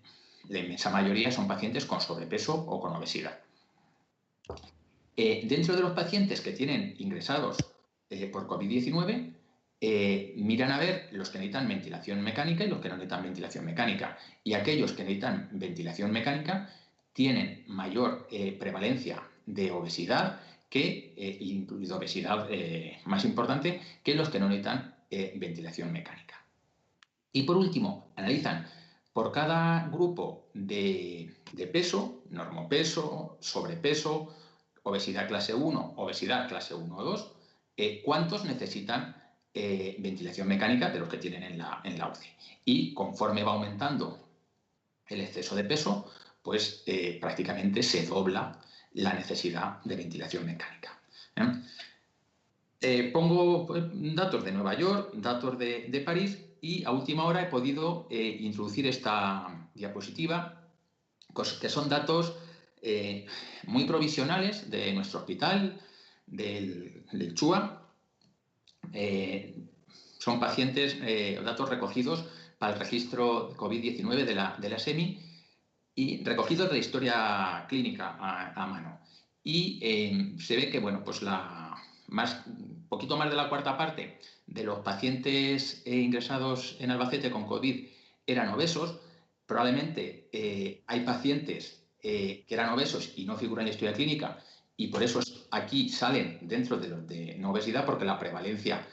la inmensa mayoría son pacientes con sobrepeso o con obesidad. Dentro de los pacientes que tienen ingresados por COVID-19, miran a ver los que necesitan ventilación mecánica y los que no necesitan ventilación mecánica. Y aquellos que necesitan ventilación mecánica tienen mayor prevalencia de obesidad, incluido obesidad más importante, que los que no necesitan ventilación mecánica. Y por último, analizan por cada grupo de peso, normopeso, sobrepeso, obesidad clase 1, obesidad clase 1 o 2, cuántos necesitan ventilación mecánica de los que tienen en la UCI. Y conforme va aumentando el exceso de peso, pues prácticamente se dobla la necesidad de ventilación mecánica. Pongo datos de Nueva York, datos de París, y a última hora he podido introducir esta diapositiva, que son datos muy provisionales de nuestro hospital, del CHUA. Son pacientes, datos recogidos para el registro COVID-19 de la SEMI y recogidos de la historia clínica a mano. Y se ve que, bueno, pues poquito más de la cuarta parte de los pacientes ingresados en Albacete con COVID eran obesos. Probablemente hay pacientes que eran obesos y no figuran en la historia clínica, y por eso aquí salen dentro de los de no obesidad, porque la prevalencia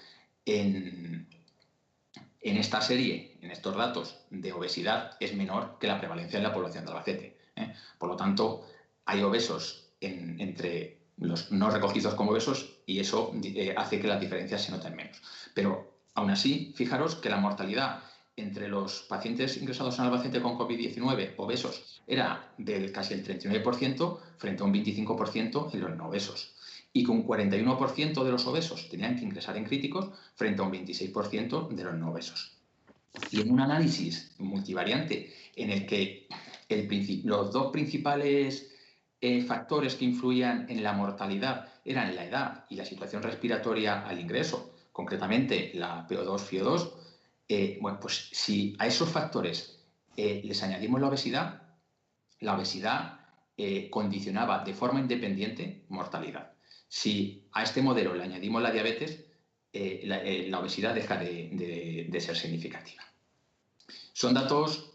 en esta serie, en estos datos de obesidad, es menor que la prevalencia en la población de Albacete. Por lo tanto, hay obesos entre los no recogidos como obesos, y eso hace que las diferencias se noten menos. Pero aún así, fijaros que la mortalidad entre los pacientes ingresados en Albacete con COVID-19 obesos era del casi el 39% frente a un 25% en los no obesos. Y que un 41% de los obesos tenían que ingresar en críticos frente a un 26% de los no obesos. Y en un análisis multivariante en el que los dos principales factores que influían en la mortalidad eran la edad y la situación respiratoria al ingreso, concretamente la PO2, FIO2, bueno, pues si a esos factores les añadimos la obesidad condicionaba de forma independiente mortalidad. Si a este modelo le añadimos la diabetes, la obesidad deja de ser significativa. Son datos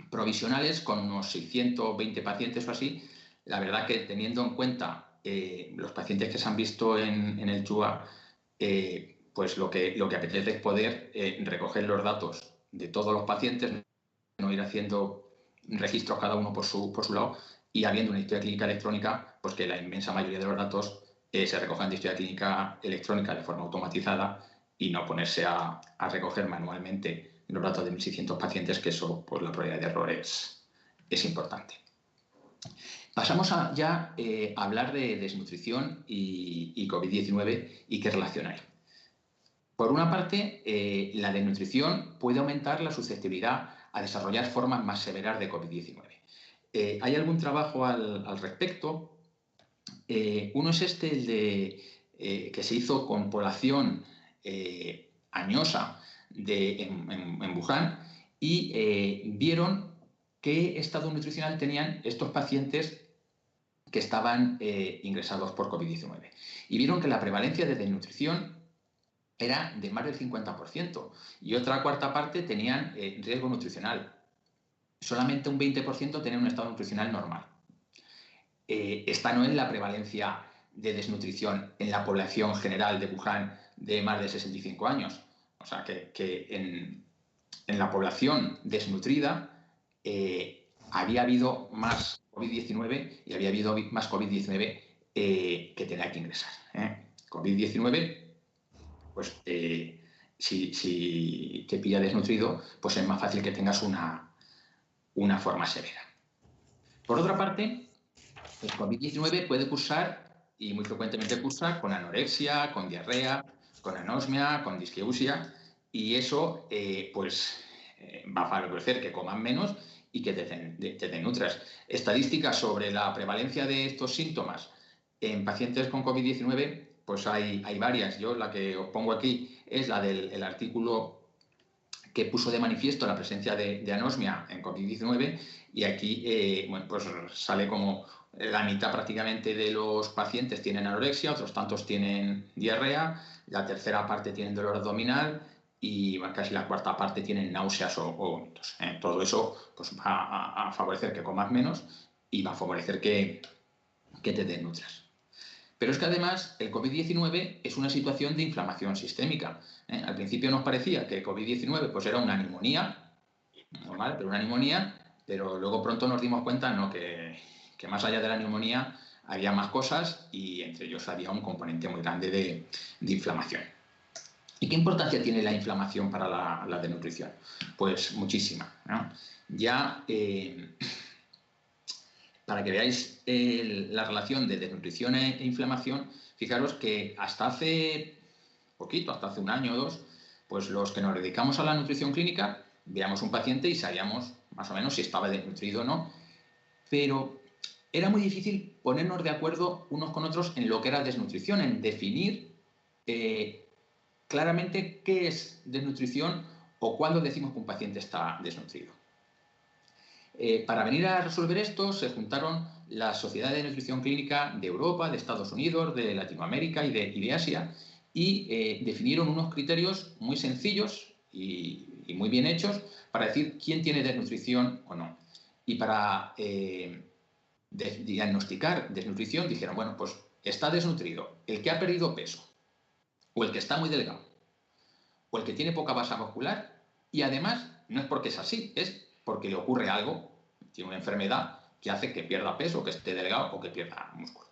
provisionales con unos 620 pacientes o así. La verdad que teniendo en cuenta los pacientes que se han visto en el TUA, pues lo que apetece es poder recoger los datos de todos los pacientes, no ir haciendo registros cada uno por su lado, y habiendo una historia clínica electrónica, pues que la inmensa mayoría de los datos se recojan de historia clínica electrónica de forma automatizada y no ponerse a recoger manualmente los datos de 1.600 pacientes, que eso, pues la probabilidad de error es importante. Pasamos ya a hablar de desnutrición y COVID-19 y qué relación hay. Por una parte, la desnutrición puede aumentar la susceptibilidad a desarrollar formas más severas de COVID-19. Hay algún trabajo al respecto. Uno es el que se hizo con población añosa en Wuhan, y vieron qué estado nutricional tenían estos pacientes que estaban ingresados por COVID-19. Y vieron que la prevalencia de desnutrición era de más del 50%, y otra cuarta parte tenían riesgo nutricional. Solamente un 20% tenían un estado nutricional normal. Esta no es la prevalencia de desnutrición en la población general de Wuhan de más de 65 años. O sea, que en la población desnutrida había habido más COVID-19 y había habido más COVID-19 que tenía que ingresar. COVID-19, pues si te pilla desnutrido, pues es más fácil que tengas una forma severa. Por otra parte, el COVID-19 puede cursar, y muy frecuentemente cursa, con anorexia, con diarrea, con anosmia, con disgeusia, y eso va a favorecer que coman menos y que te denutras. Estadísticas sobre la prevalencia de estos síntomas en pacientes con COVID-19, pues hay varias. Yo la que os pongo aquí es la del artículo que puso de manifiesto la presencia de anosmia en COVID-19, y aquí bueno, pues sale como la mitad prácticamente de los pacientes tienen anorexia, otros tantos tienen diarrea, la tercera parte tienen dolor abdominal y casi la cuarta parte tienen náuseas o vómitos. Todo eso pues, va a favorecer que comas menos y va a favorecer que te desnutras. Pero es que además el COVID-19 es una situación de inflamación sistémica. Al principio nos parecía que el COVID-19 pues, era una neumonía, normal, pero una neumonía, pero luego pronto nos dimos cuenta que más allá de la neumonía había más cosas, y entre ellos había un componente muy grande de inflamación. ¿Y qué importancia tiene la inflamación para la desnutrición? Pues muchísima, ¿no? Ya, para que veáis la relación de desnutrición e inflamación, fijaros que hasta hace poquito, hasta hace un año o dos, pues los que nos dedicamos a la nutrición clínica, veíamos un paciente y sabíamos más o menos si estaba desnutrido o no, pero era muy difícil ponernos de acuerdo unos con otros en lo que era desnutrición, en definir claramente qué es desnutrición o cuándo decimos que un paciente está desnutrido. Para venir a resolver esto se juntaron las sociedades de nutrición clínica de Europa, de Estados Unidos, de Latinoamérica y de Asia, y definieron unos criterios muy sencillos y muy bien hechos para decir quién tiene desnutrición o no. Y para diagnosticar desnutrición dijeron, bueno, pues está desnutrido el que ha perdido peso, o el que está muy delgado, o el que tiene poca masa muscular, y además no es porque es así, es porque le ocurre algo, tiene una enfermedad que hace que pierda peso, que esté delgado o que pierda músculo.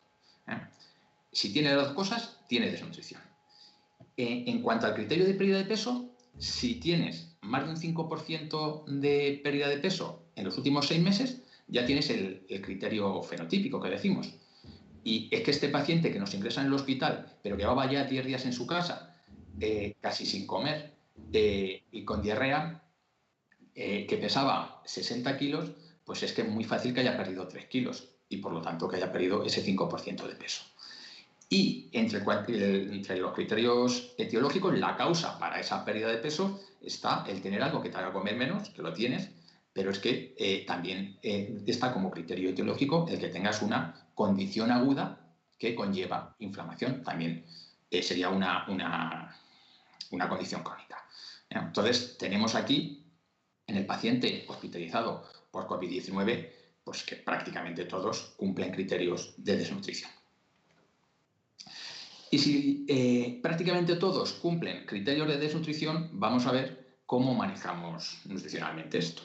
Si tiene las dos cosas, tiene desnutrición. En cuanto al criterio de pérdida de peso, si tienes más de un 5% de pérdida de peso en los últimos 6 meses, ya tienes el criterio fenotípico que decimos. Y es que este paciente que nos ingresa en el hospital, pero que llevaba ya 10 días en su casa, casi sin comer, y con diarrea, que pesaba 60 kilos, pues es que es muy fácil que haya perdido 3 kilos. y por lo tanto que haya perdido ese 5% de peso. Y entre los criterios etiológicos, la causa para esa pérdida de peso está el tener algo que te haga comer menos, que lo tienes, pero es que también está como criterio etiológico el que tengas una condición aguda que conlleva inflamación. También sería una condición crónica. Entonces, tenemos aquí, en el paciente hospitalizado por COVID-19, pues que prácticamente todos cumplen criterios de desnutrición. Y si prácticamente todos cumplen criterios de desnutrición, vamos a ver cómo manejamos nutricionalmente esto.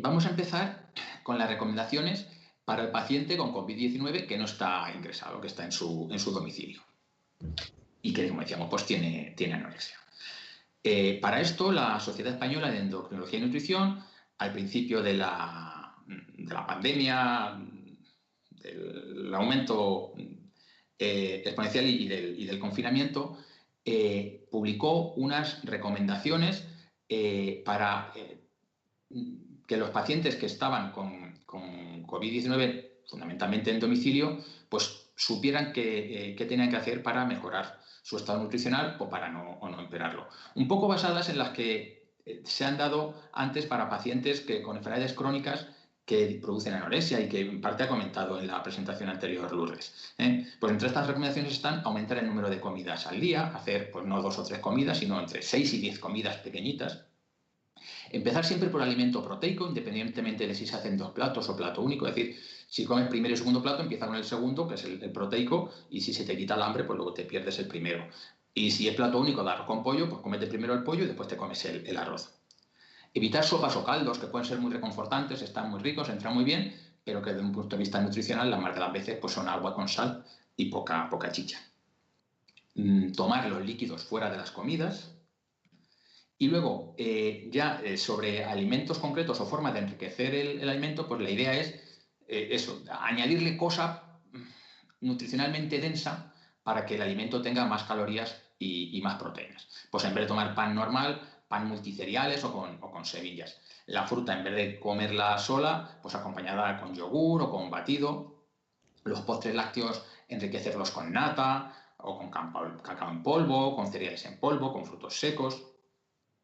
Vamos a empezar con las recomendaciones para el paciente con COVID-19 que no está ingresado, que está en su domicilio y que, como decíamos, pues tiene anorexia. Para esto, la Sociedad Española de Endocrinología y Nutrición, al principio de la pandemia, del aumento exponencial y del confinamiento, publicó unas recomendaciones para que los pacientes que estaban con COVID-19, fundamentalmente en domicilio, pues supieran qué tenían que hacer para mejorar su estado nutricional o no empeorarlo. Un poco basadas en las que se han dado antes para pacientes con enfermedades crónicas que producen anorexia y que en parte ha comentado en la presentación anterior Lourdes. Pues entre estas recomendaciones están aumentar el número de comidas al día, hacer pues no 2 o 3 comidas, sino entre 6 y 10 comidas pequeñitas. Empezar siempre por alimento proteico, independientemente de si se hacen 2 platos o plato único. Es decir, si comes primero y segundo plato, empieza con el segundo, que es el proteico, y si se te quita el hambre, pues luego te pierdes el primero. Y si es plato único de arroz con pollo, pues comete primero el pollo y después te comes el arroz. Evitar sopas o caldos, que pueden ser muy reconfortantes, están muy ricos, entran muy bien, pero que desde un punto de vista nutricional, la mayoría de las veces pues son agua con sal y poca chicha. Tomar los líquidos fuera de las comidas. Y luego, sobre alimentos concretos o formas de enriquecer el alimento, pues la idea es añadirle cosa nutricionalmente densa para que el alimento tenga más calorías y más proteínas. Pues en vez de tomar pan normal, pan multicereales o con semillas. La fruta, en vez de comerla sola, pues acompañada con yogur o con batido. Los postres lácteos, enriquecerlos con nata o con cacao en polvo, con cereales en polvo, con frutos secos.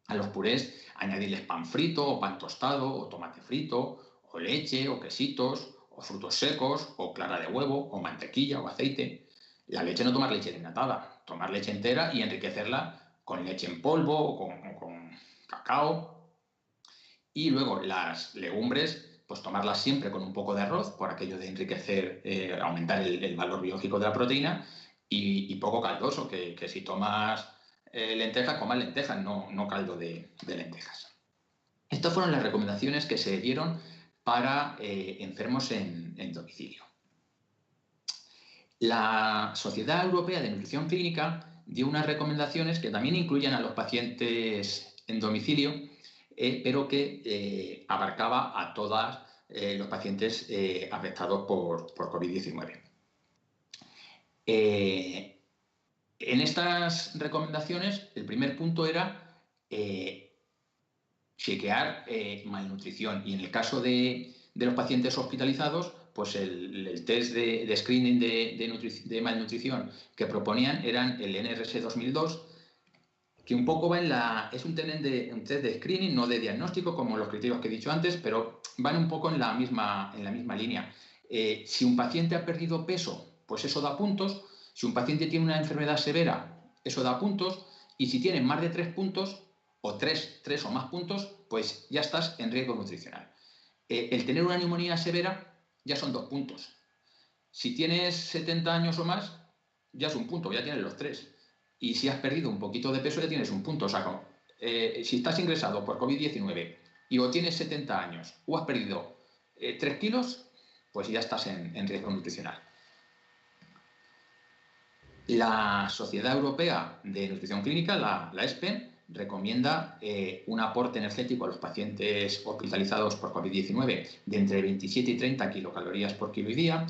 A los purés, añadirles pan frito o pan tostado o tomate frito o leche o quesitos o frutos secos o clara de huevo o mantequilla o aceite. La leche, no tomar leche desnatada, tomar leche entera y enriquecerla con leche en polvo o con cacao. Y luego las legumbres, pues tomarlas siempre con un poco de arroz, por aquello de enriquecer, aumentar el valor biológico de la proteína, y poco caldoso, que si tomas lentejas, comas lentejas, no caldo de lentejas. Estas fueron las recomendaciones que se dieron para enfermos en domicilio. La Sociedad Europea de Nutrición Clínica dio unas recomendaciones que también incluyen a los pacientes en domicilio, pero que abarcaba a todos los pacientes afectados por COVID-19. En estas recomendaciones, el primer punto era chequear malnutrición, y en el caso de los pacientes hospitalizados, pues el test de screening de malnutrición que proponían eran el NRS 2002, que un poco va es un test de screening, no de diagnóstico, como los criterios que he dicho antes, pero van un poco en la misma línea. Si un paciente ha perdido peso, pues eso da puntos. Si un paciente tiene una enfermedad severa, eso da puntos. Y si tiene más de 3 puntos, o 3 o más puntos, pues ya estás en riesgo nutricional. El tener una neumonía severa ya son 2 puntos. Si tienes 70 años o más, ya es un punto, ya tienes los 3. Y si has perdido un poquito de peso, ya tienes un punto. O sea, si estás ingresado por COVID-19 y o tienes 70 años o has perdido 3 kilos, pues ya estás en riesgo nutricional. La Sociedad Europea de Nutrición Clínica, la ESPEN, recomienda un aporte energético a los pacientes hospitalizados por COVID-19 de entre 27 y 30 kilocalorías por kilo y día,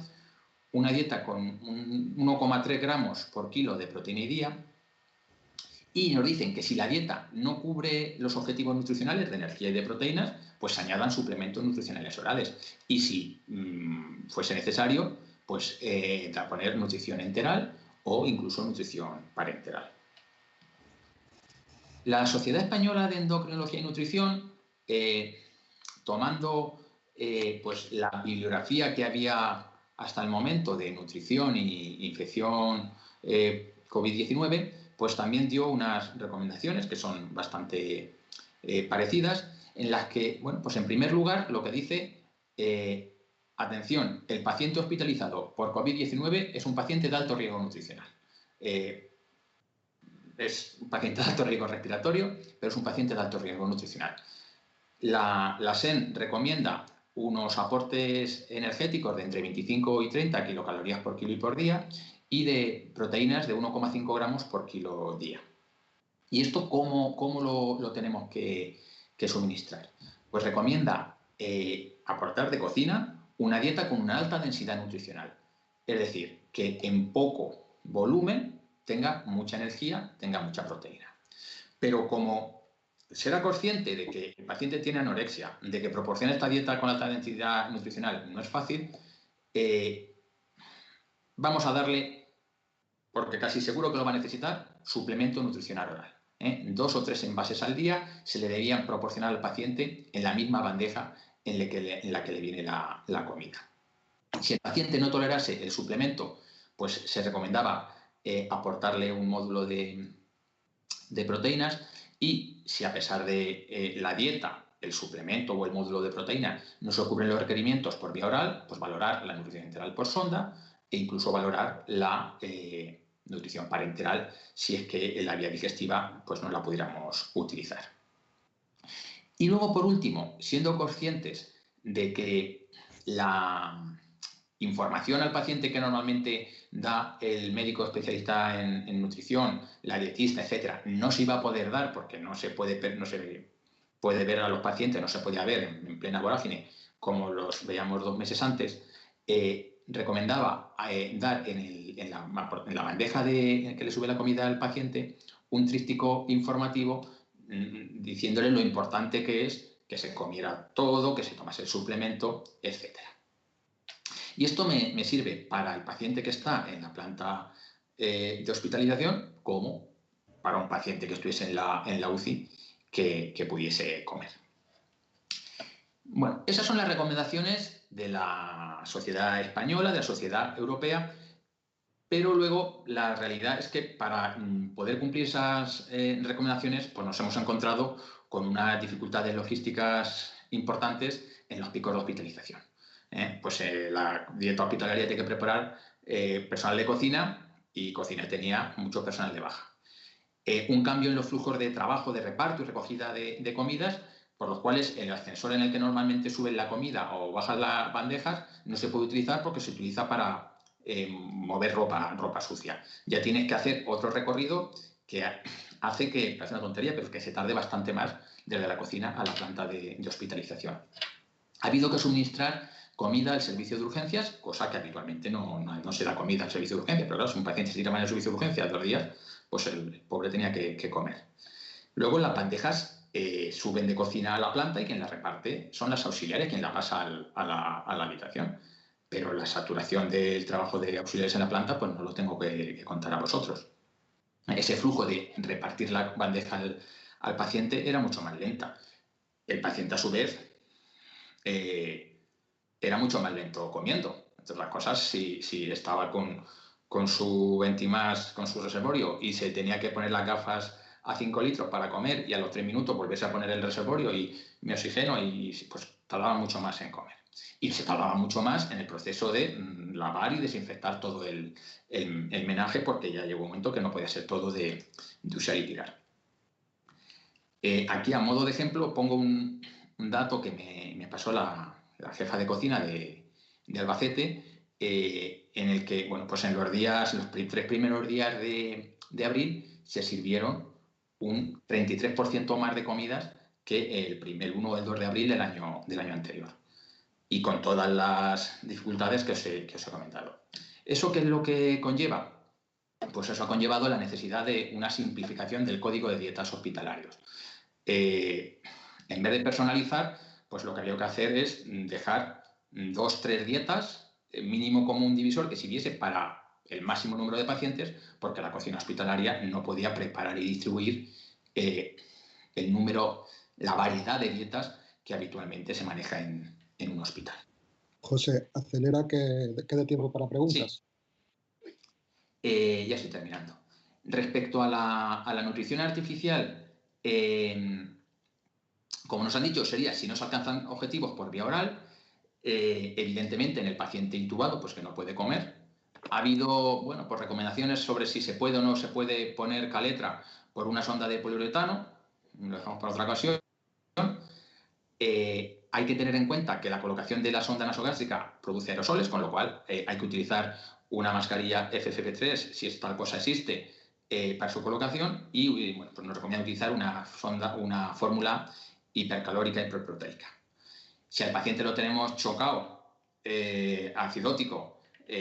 una dieta con 1,3 gramos por kilo de proteína y día, Y nos dicen que si la dieta no cubre los objetivos nutricionales de energía y de proteínas, pues se añadan suplementos nutricionales orales. Y si fuese necesario, pues poner nutrición enteral o incluso nutrición parenteral. La Sociedad Española de Endocrinología y Nutrición, tomando pues la bibliografía que había hasta el momento de nutrición e infección COVID-19, pues también dio unas recomendaciones que son bastante parecidas, en las que, bueno, pues en primer lugar lo que dice, atención, el paciente hospitalizado por COVID-19 es un paciente de alto riesgo nutricional. Es un paciente de alto riesgo respiratorio, pero es un paciente de alto riesgo nutricional. La SEN recomienda unos aportes energéticos de entre 25 y 30 kilocalorías por kilo y por día, y de proteínas de 1,5 gramos por kilo día. ¿Y esto cómo lo tenemos que suministrar? Pues recomienda aportar de cocina una dieta con una alta densidad nutricional. Es decir, que en poco volumen tenga mucha energía, tenga mucha proteína. Pero como será consciente de que el paciente tiene anorexia, de que proporcionar esta dieta con alta densidad nutricional no es fácil, vamos a darle, porque casi seguro que lo va a necesitar, suplemento nutricional oral. 2 o 3 envases al día se le debían proporcionar al paciente en la misma bandeja en la que le viene la comida. Si el paciente no tolerase el suplemento, pues se recomendaba aportarle un módulo de proteínas, y si a pesar de la dieta, el suplemento o el módulo de proteínas no se cubren los requerimientos por vía oral, pues valorar la nutrición enteral por sonda e incluso valorar la nutrición parenteral si es que en la vía digestiva pues no la pudiéramos utilizar. Y luego, por último, siendo conscientes de que la información al paciente que normalmente da el médico especialista en nutrición, la dietista, etcétera, no se iba a poder dar porque no se puede ver a los pacientes, no se podía ver en plena vorágine como los veíamos 2 meses antes, recomendaba dar en la bandeja que le sube la comida al paciente un tríptico informativo diciéndole lo importante que es que se comiera todo, que se tomase el suplemento, etcétera. Y esto me sirve para el paciente que está en la planta de hospitalización como para un paciente que estuviese en la UCI que pudiese comer. Bueno, esas son las recomendaciones de la sociedad española, de la sociedad europea, pero luego la realidad es que para poder cumplir esas recomendaciones pues nos hemos encontrado con unas dificultades logísticas importantes en los picos de hospitalización. Pues la dieta hospitalaria tiene que preparar personal de cocina, y cocina tenía mucho personal de baja. Un cambio en los flujos de trabajo, de reparto y recogida de comidas, por los cuales el ascensor en el que normalmente suben la comida o bajan las bandejas no se puede utilizar porque se utiliza para mover ropa sucia. Ya tienes que hacer otro recorrido que hace que, parece una tontería, pero que se tarde bastante más desde la cocina a la planta de hospitalización. Ha habido que suministrar comida al servicio de urgencias, cosa que habitualmente no se da comida al servicio de urgencias, pero claro, si un paciente se tira mal en el servicio de urgencias 2 días, pues el pobre tenía que comer. Luego las bandejas suben de cocina a la planta y quien las reparte son las auxiliares, quien la pasa a la habitación. Pero la saturación del trabajo de auxiliares en la planta, pues no lo tengo que contar a vosotros. Ese flujo de repartir la bandeja al paciente era mucho más lenta. El paciente, a su vez, era mucho más lento comiendo. Entre las cosas, si estaba con su Ventimás, con su reservorio, y se tenía que poner las gafas a 5 litros para comer y a los 3 minutos volverse a poner el reservorio y mi oxígeno, y pues tardaba mucho más en comer. Y se tardaba mucho más en el proceso de lavar y desinfectar todo el menaje, porque ya llegó un momento que no podía ser todo de usar y tirar. Aquí, a modo de ejemplo, pongo un dato que me pasó la jefa de cocina de Albacete, en el que, bueno, pues en los 3 primeros días de abril se sirvieron un 33% más de comidas que el 1 o el 2 de abril del año anterior. Y con todas las dificultades que os he comentado. ¿Eso qué es lo que conlleva? pues eso ha conllevado la necesidad de una simplificación del código de dietas hospitalarios. En vez de personalizar, pues lo que había que hacer es dejar 2 o 3 dietas, mínimo común divisor, que sirviese para el máximo número de pacientes, porque la cocina hospitalaria no podía preparar y distribuir el número, la variedad de dietas que habitualmente se maneja en un hospital. José, acelera que quede tiempo para preguntas. Sí. Ya estoy terminando. Respecto a la nutrición artificial, como nos han dicho, sería si no se alcanzan objetivos por vía oral, evidentemente en el paciente intubado, pues que no puede comer. Ha habido, bueno, pues recomendaciones sobre si se puede o no se puede poner caletra por una sonda de poliuretano, lo dejamos para otra ocasión. Hay que tener en cuenta que la colocación de la sonda nasogástrica produce aerosoles, con lo cual hay que utilizar una mascarilla FFP3, si tal cosa existe, para su colocación, y bueno, pues nos recomienda utilizar una fórmula hipercalórica hiperproteica. Si al paciente lo tenemos chocado, acidótico,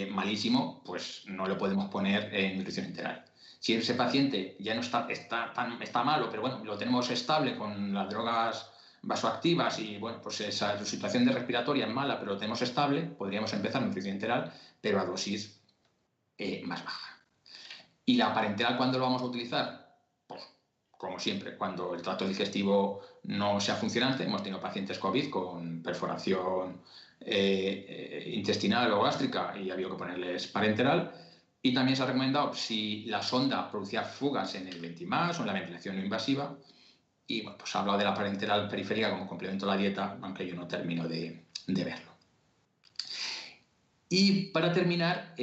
malísimo, pues no lo podemos poner en nutrición enteral. Si ese paciente ya no está malo, pero bueno, lo tenemos estable con las drogas vasoactivas y bueno, pues esa situación de respiratoria es mala, pero lo tenemos estable, podríamos empezar nutrición enteral, pero a dosis más baja. ¿Y la parenteral cuándo lo vamos a utilizar? Pues como siempre, cuando el tracto digestivo no sea funcionante. Hemos tenido pacientes COVID con perforación intestinal o gástrica y ha habido que ponerles parenteral. Y también se ha recomendado si la sonda producía fugas en el ventimás o en la ventilación no invasiva. Y bueno, pues ha hablado de la parenteral periférica como complemento a la dieta, aunque yo no termino de verlo. Y para terminar,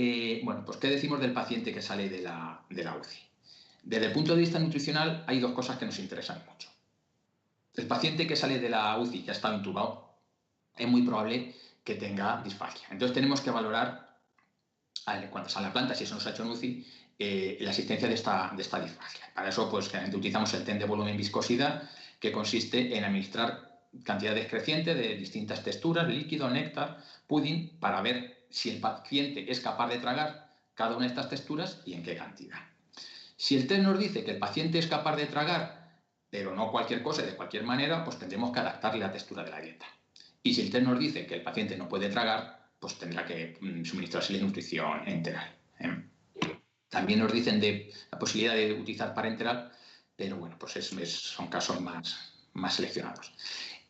bueno, pues ¿qué decimos del paciente que sale de la UCI? Desde el punto de vista nutricional hay 2 cosas que nos interesan mucho. El paciente que sale de la UCI, que ha estado intubado, es muy probable que tenga disfagia. Entonces tenemos que valorar, cuando sale a planta, si eso nos ha hecho en UCI, la existencia de esta disfagia. Para eso, pues generalmente utilizamos el test de volumen viscosidad, que consiste en administrar cantidades crecientes de distintas texturas, líquido, néctar, pudding, para ver si el paciente es capaz de tragar cada una de estas texturas y en qué cantidad. Si el test nos dice que el paciente es capaz de tragar, pero no cualquier cosa y de cualquier manera, pues tendremos que adaptarle la textura de la dieta. Y si el test nos dice que el paciente no puede tragar, pues tendrá que suministrarse nutrición enteral. También nos dicen de la posibilidad de utilizar parenteral, pero bueno, pues son casos más seleccionados.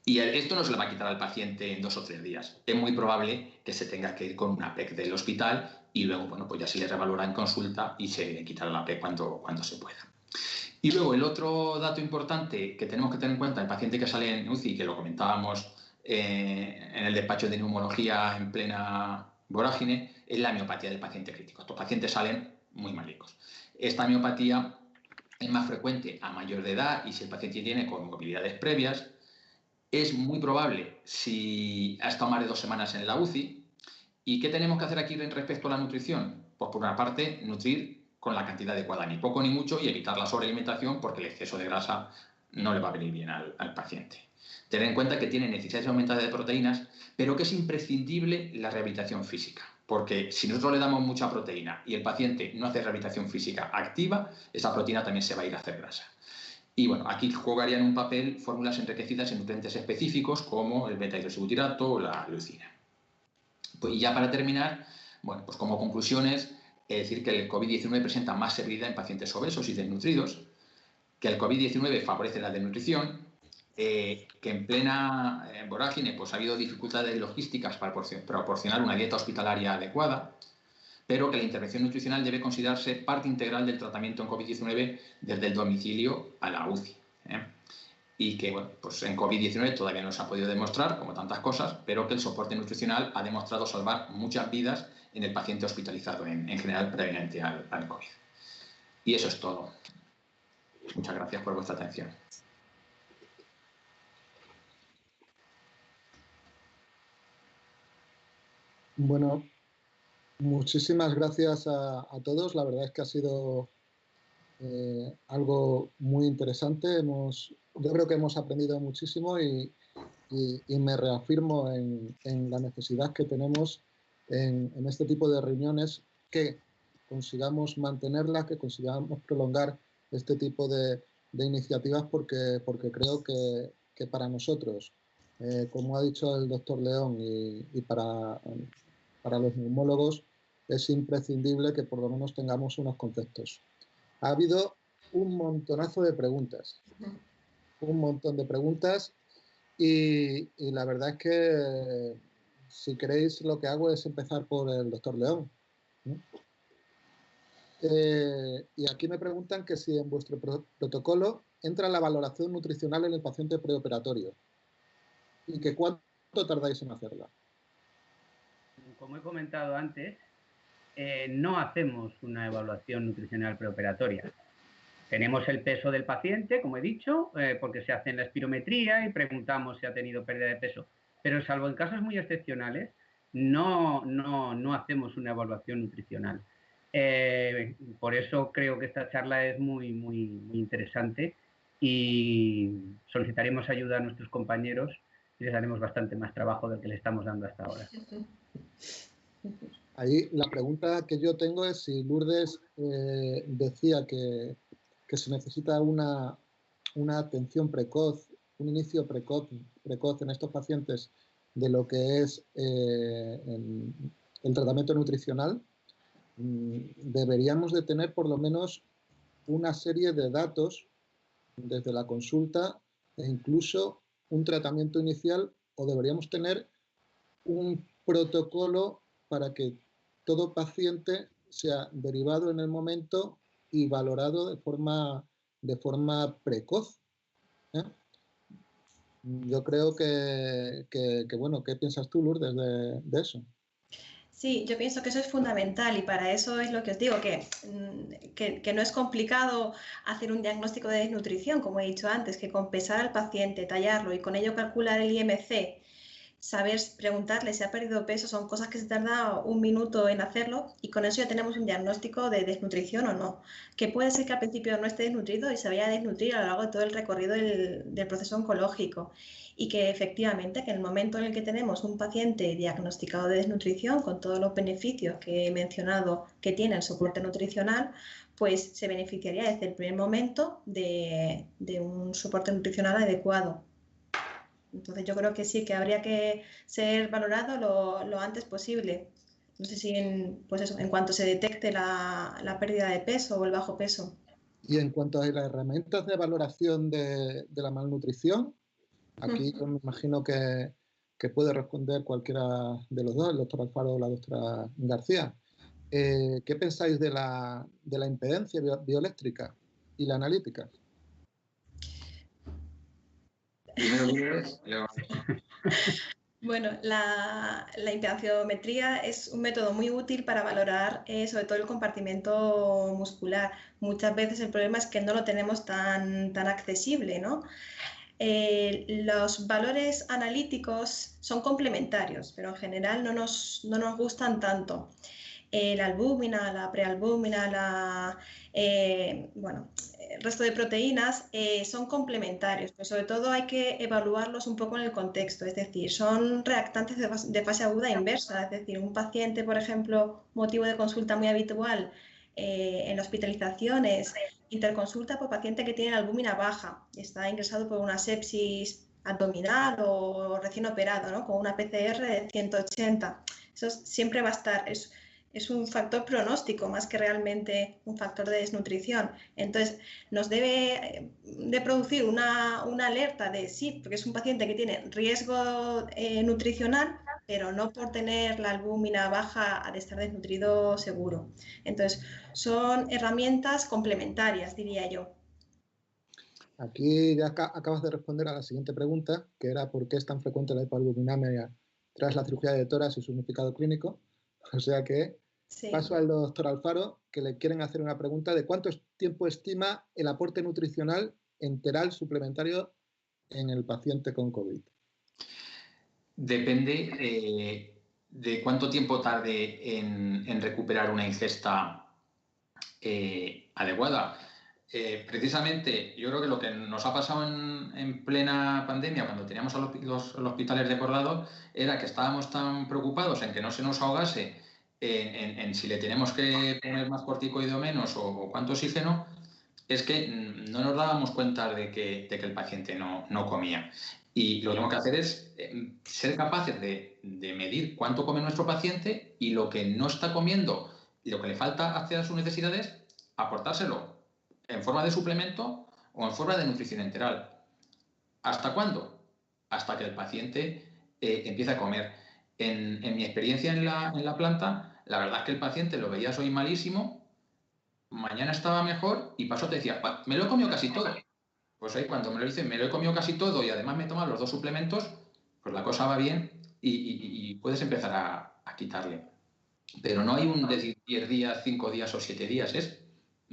Y esto no se le va a quitar al paciente en 2 o 3 días. Es muy probable que se tenga que ir con una PEC del hospital y luego, bueno, pues ya se le revalora en consulta y se le quitará la PEC cuando se pueda. Y luego el otro dato importante que tenemos que tener en cuenta el paciente que sale en UCI, que lo comentábamos en el despacho de neumología en plena vorágine, es la miopatía del paciente crítico. Estos pacientes salen muy malicos. Esta miopatía es más frecuente a mayor de edad y si el paciente tiene comorbilidades previas, es muy probable si ha estado más de 2 semanas en la UCI. ¿Y qué tenemos que hacer aquí respecto a la nutrición? Pues por una parte, nutrir con la cantidad adecuada, ni poco ni mucho, y evitar la sobrealimentación porque el exceso de grasa no le va a venir bien al paciente. Tener en cuenta que tiene necesidades aumentadas de proteínas, pero que es imprescindible la rehabilitación física, porque si nosotros le damos mucha proteína y el paciente no hace rehabilitación física activa, esa proteína también se va a ir a hacer grasa. Y bueno, aquí jugarían un papel fórmulas enriquecidas en nutrientes específicos como el beta-hidroxibutirato o la leucina. Pues, y ya para terminar, bueno, pues como conclusiones, decir que el COVID-19 presenta más severidad en pacientes obesos y desnutridos, que el COVID-19 favorece la desnutrición, que en plena vorágine pues, ha habido dificultades logísticas para proporcionar una dieta hospitalaria adecuada, pero que la intervención nutricional debe considerarse parte integral del tratamiento en COVID-19 desde el domicilio a la UCI. Y que, bueno, pues en COVID-19 todavía no se ha podido demostrar, como tantas cosas, pero que el soporte nutricional ha demostrado salvar muchas vidas en el paciente hospitalizado, en general, previamente al COVID. Y eso es todo. Muchas gracias por vuestra atención. Bueno, muchísimas gracias a todos. La verdad es que ha sido algo muy interesante. Yo creo que hemos aprendido muchísimo y me reafirmo en la necesidad que tenemos en este tipo de reuniones que consigamos mantenerlas, que consigamos prolongar este tipo de iniciativas, porque creo que para nosotros, como ha dicho el doctor León, y para los neumólogos, es imprescindible que por lo menos tengamos unos conceptos. Ha habido un montonazo de preguntas, un montón de preguntas, y la verdad es que, si queréis, lo que hago es empezar por el doctor León, ¿no? Y aquí me preguntan que si en vuestro protocolo entra la valoración nutricional en el paciente preoperatorio y que cuánto tardáis en hacerla. Como he comentado antes, no hacemos una evaluación nutricional preoperatoria. Tenemos el peso del paciente, como he dicho, porque se hace en la espirometría y preguntamos si ha tenido pérdida de peso. Pero salvo en casos muy excepcionales, no hacemos una evaluación nutricional. Por eso creo que esta charla es muy interesante, y solicitaremos ayuda a nuestros compañeros y les daremos bastante más trabajo del que le estamos dando hasta ahora. Ahí la pregunta que yo tengo es si Lourdes decía que se necesita una atención precoz, un inicio precoz en estos pacientes de lo que es el tratamiento nutricional. Deberíamos de tener por lo menos una serie de datos desde la consulta e incluso un tratamiento inicial, o deberíamos tener un protocolo para que todo paciente sea derivado en el momento y valorado de forma precoz, ¿eh? Yo creo que bueno, ¿qué piensas tú, Lourdes, de eso? Sí, yo pienso que eso es fundamental, y para eso es lo que os digo, que no es complicado hacer un diagnóstico de desnutrición, como he dicho antes, que con pesar al paciente, tallarlo y con ello calcular el IMC, saber preguntarle si ha perdido peso, son cosas que se tarda un minuto en hacerlo, y con eso ya tenemos un diagnóstico de desnutrición o no. Que puede ser que al principio no esté desnutrido y se vaya a desnutrir a lo largo de todo el recorrido del proceso oncológico, y que efectivamente, que en el momento en el que tenemos un paciente diagnosticado de desnutrición, con todos los beneficios que he mencionado que tiene el soporte nutricional, pues se beneficiaría desde el primer momento de un soporte nutricional adecuado. Entonces yo creo que sí, que habría que ser valorado lo antes posible. No sé si pues eso, en cuanto se detecte la pérdida de peso o el bajo peso. Y en cuanto a las herramientas de valoración de la malnutrición, aquí yo me imagino que puede responder cualquiera de los dos, el doctor Alfaro o la doctora García. ¿Qué pensáis de la impedancia bioeléctrica y la analítica? Bueno, la impedanciometría es un método muy útil para valorar sobre todo el compartimento muscular. Muchas veces el problema es que no lo tenemos tan accesible, ¿no? Los valores analíticos son complementarios, pero en general no nos gustan tanto. La albúmina, la prealbúmina, el resto de proteínas son complementarios, pero sobre todo hay que evaluarlos un poco en el contexto, es decir, son reactantes de fase aguda inversa, es decir, un paciente, por ejemplo, motivo de consulta muy habitual en hospitalizaciones, interconsulta por paciente que tiene la albúmina baja, está ingresado por una sepsis abdominal o recién operado, ¿no? Con una PCR de 180. Eso siempre va a estar, es un factor pronóstico más que realmente un factor de desnutrición. Entonces, nos debe de producir una alerta de sí, porque es un paciente que tiene riesgo nutricional, pero no por tener la albúmina baja ha de estar desnutrido seguro. Entonces, son herramientas complementarias, diría yo. Aquí ya acabas de responder a la siguiente pregunta, que era ¿por qué es tan frecuente la hipoalbuminemia tras la cirugía de tórax y su significado clínico? O sea que sí. Paso al doctor Alfaro, que le quieren hacer una pregunta de cuánto tiempo estima el aporte nutricional enteral suplementario en el paciente con COVID. Depende de cuánto tiempo tarde en recuperar una ingesta adecuada. Precisamente, yo creo que lo que nos ha pasado en plena pandemia, cuando teníamos los hospitales desbordados, era que estábamos tan preocupados en que no se nos ahogase en si le tenemos que poner más corticoide o menos o cuánto oxígeno, es que no nos dábamos cuenta de que el paciente no comía. Y lo que tenemos que hacer es ser capaces de medir cuánto come nuestro paciente y lo que no está comiendo y lo que le falta hacer a sus necesidades, aportárselo en forma de suplemento o en forma de nutrición enteral. ¿Hasta cuándo? Hasta que el paciente empiece a comer. En mi experiencia en la planta, la verdad es que el paciente lo veías hoy malísimo, mañana estaba mejor y pasó te decía, me lo he comido casi todo. Pues ahí cuando me lo dicen, me lo he comido casi todo y además me he tomado los 2 suplementos, pues la cosa va bien y puedes empezar a quitarle. Pero no hay un decir 10 días, 5 días o 7 días, es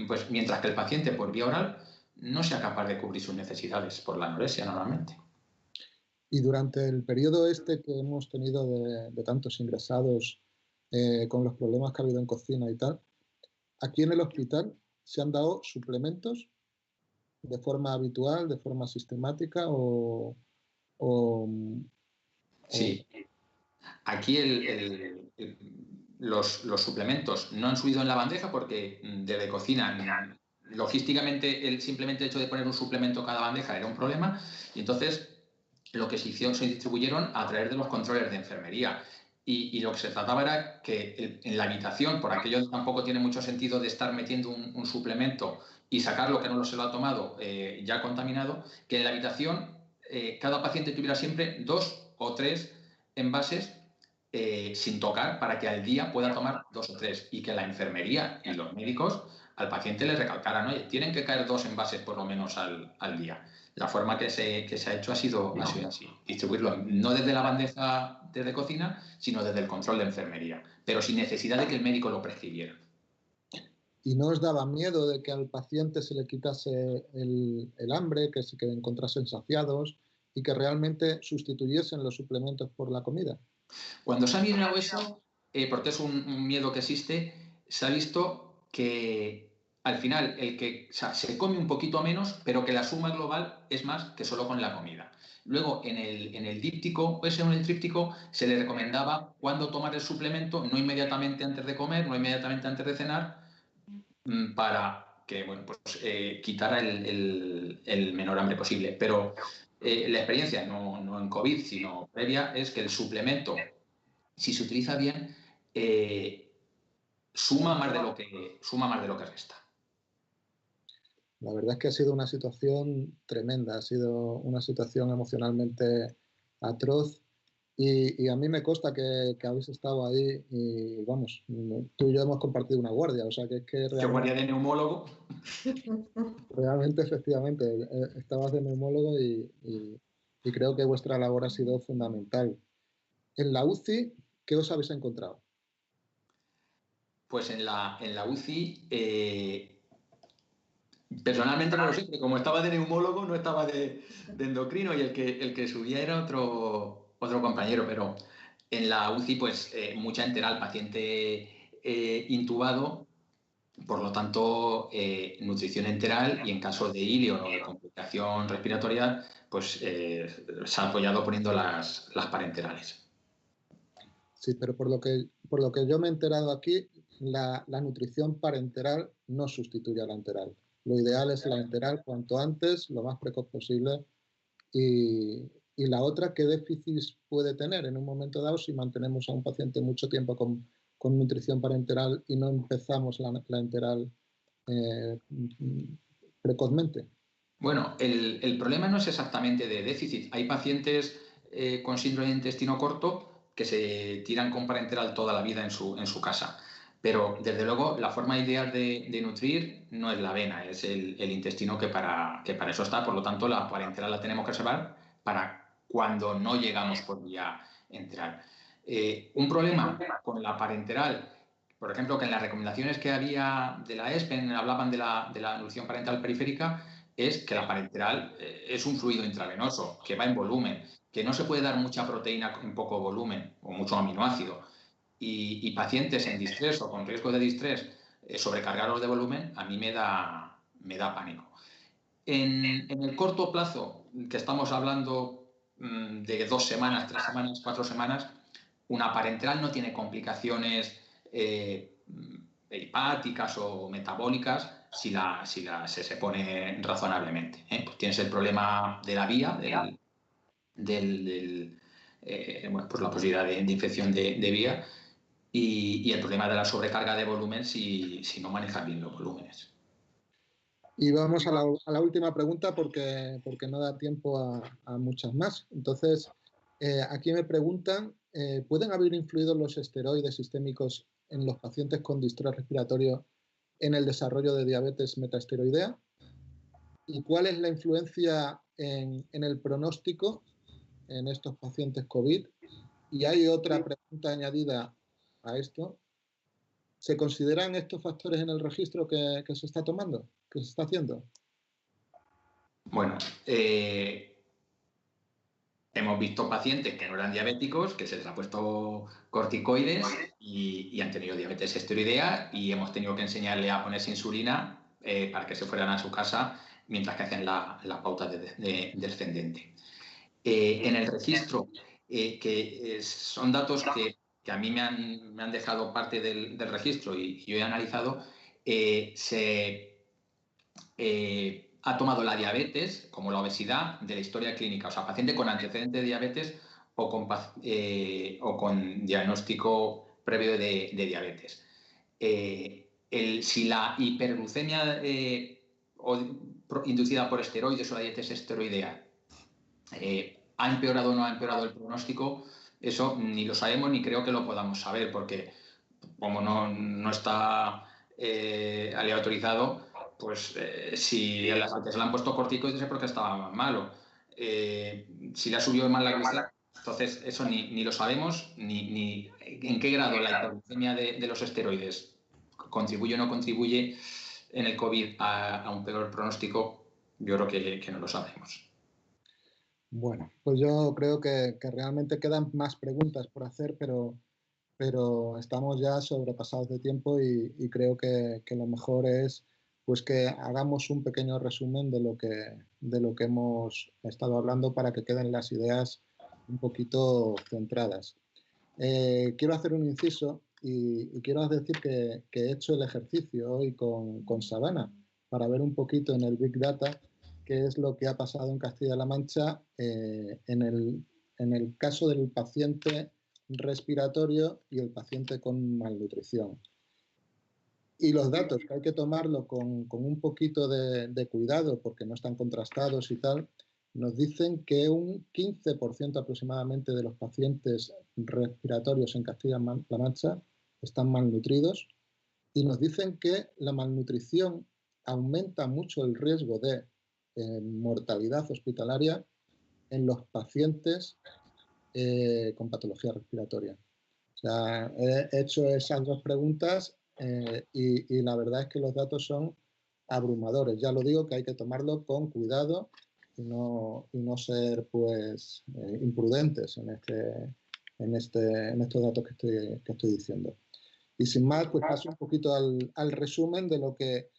pues mientras que el paciente por vía oral no sea capaz de cubrir sus necesidades por la anorexia normalmente. Y durante el periodo este que hemos tenido de tantos ingresados con los problemas que ha habido en cocina y tal, aquí en el hospital se han dado suplementos de forma habitual, de forma sistemática Sí. Aquí los suplementos no han subido en la bandeja porque desde cocina, logísticamente, el simplemente hecho de poner un suplemento en cada bandeja era un problema y entonces lo que se hicieron, se distribuyeron a través de los controles de enfermería. Y lo que se trataba era que en la habitación, por aquello tampoco tiene mucho sentido de estar metiendo un suplemento y sacarlo que no se lo ha tomado ya contaminado, que en la habitación cada paciente tuviera siempre 2 o 3 envases sin tocar para que al día pueda tomar 2 o 3 y que la enfermería y los médicos al paciente le recalcaran, oye, tienen que caer 2 envases por lo menos al día. La forma que se ha hecho ha sido así, distribuirlo no desde la bandeja desde cocina, sino desde el control de enfermería, pero sin necesidad de que el médico lo prescribiera. ¿Y no os daba miedo de que al paciente se le quitase el hambre, que se encontrasen saciados y que realmente sustituyesen los suplementos por la comida? Cuando se ha mirado eso, porque es un miedo que existe, se ha visto que al final se come un poquito menos, pero que la suma global es más que solo con la comida. Luego, en el díptico o en el tríptico, se le recomendaba cuándo tomar el suplemento, no inmediatamente antes de comer, no inmediatamente antes de cenar, para que quitara el menor hambre posible. Pero la experiencia, no en COVID, sino previa, es que el suplemento, si se utiliza bien, suma más de lo que resta. La verdad es que ha sido una situación tremenda, ha sido una situación emocionalmente atroz y a mí me consta que habéis estado ahí y vamos, tú y yo hemos compartido una guardia, o sea que es que realmente... ¿Qué guardia de neumólogo? Realmente, efectivamente, estabas de neumólogo y creo que vuestra labor ha sido fundamental. En la UCI, ¿qué os habéis encontrado? Pues en la UCI, personalmente no lo sé, porque como estaba de neumólogo, no estaba de endocrino y el que subía era otro compañero, pero en la UCI, pues mucha enteral, paciente intubado, por lo tanto, nutrición enteral y en caso de ILIO o de complicación respiratoria, pues se ha apoyado poniendo las parenterales. Sí, pero por lo que yo me he enterado aquí, la nutrición parenteral no sustituye a la enteral. Lo ideal es la enteral cuanto antes, lo más precoz posible. Y la otra, ¿qué déficits puede tener en un momento dado si mantenemos a un paciente mucho tiempo con nutrición parenteral y no empezamos la enteral precozmente? Bueno, el problema no es exactamente de déficit. Hay pacientes con síndrome de intestino corto que se tiran con parenteral toda la vida en su casa. Pero, desde luego, la forma ideal de nutrir no es la avena, es el intestino que para eso está. Por lo tanto, la parenteral la tenemos que reservar para cuando no llegamos por vía enteral. Un problema con la parenteral, por ejemplo, que en las recomendaciones que había de la ESPEN hablaban de la nutrición parenteral periférica, es que la parenteral es un fluido intravenoso, que va en volumen, que no se puede dar mucha proteína en poco volumen o mucho aminoácido. Y pacientes en distrés o con riesgo de distrés, sobrecargarlos de volumen, a mí me da pánico. En el corto plazo, que estamos hablando de 2 semanas, 3 semanas, 4 semanas, una parenteral no tiene complicaciones hepáticas o metabólicas si se pone razonablemente. Pues tienes el problema de la vía, pues la posibilidad de infección de vía y el problema de la sobrecarga de volumen si no manejas bien los volúmenes. Y vamos a la última pregunta porque no da tiempo a muchas más. Entonces, aquí me preguntan, ¿pueden haber influido los esteroides sistémicos en los pacientes con distrés respiratorio en el desarrollo de diabetes metaesteroidea? ¿Y cuál es la influencia en el pronóstico en estos pacientes COVID? Y hay otra pregunta añadida a esto. ¿Se consideran estos factores en el registro que se está tomando, que se está haciendo? Bueno, hemos visto pacientes que no eran diabéticos, que se les ha puesto corticoides y han tenido diabetes esteroidea y hemos tenido que enseñarle a ponerse insulina para que se fueran a su casa mientras que hacen la pauta descendente. En el registro, son datos que a mí me han dejado parte del registro y yo he analizado, ha tomado la diabetes, como la obesidad, de la historia clínica. O sea, paciente con antecedente de diabetes o con diagnóstico previo de diabetes. Si la hiperglucemia inducida por esteroides o la diabetes esteroidea ha empeorado o no ha empeorado el pronóstico, eso ni lo sabemos ni creo que lo podamos saber, porque como no está aleatorizado, pues si antes le han puesto corticoides es porque estaba malo. Si le ha subido mal la glucemia, entonces eso ni lo sabemos, ni en qué grado la hiperglucemia de los esteroides contribuye o no contribuye en el COVID a un peor pronóstico. Yo creo que no lo sabemos. Bueno, pues yo creo que realmente quedan más preguntas por hacer, pero estamos ya sobrepasados de tiempo y creo que lo mejor es pues que hagamos un pequeño resumen de lo que hemos estado hablando para que queden las ideas un poquito centradas. Quiero hacer un inciso y quiero decir que he hecho el ejercicio hoy con Savannah para ver un poquito en el Big Data qué es lo que ha pasado en Castilla-La Mancha en el caso del paciente respiratorio y el paciente con malnutrición. Y los datos, que hay que tomarlo con un poquito de cuidado porque no están contrastados y tal, nos dicen que un 15% aproximadamente de los pacientes respiratorios en Castilla-La Mancha están malnutridos y nos dicen que la malnutrición aumenta mucho el riesgo de mortalidad hospitalaria en los pacientes con patología respiratoria. O sea, he hecho esas dos preguntas y la verdad es que los datos son abrumadores. Ya lo digo que hay que tomarlo con cuidado y no ser pues imprudentes en estos datos que estoy diciendo. Y sin más, pues paso un poquito al resumen de lo que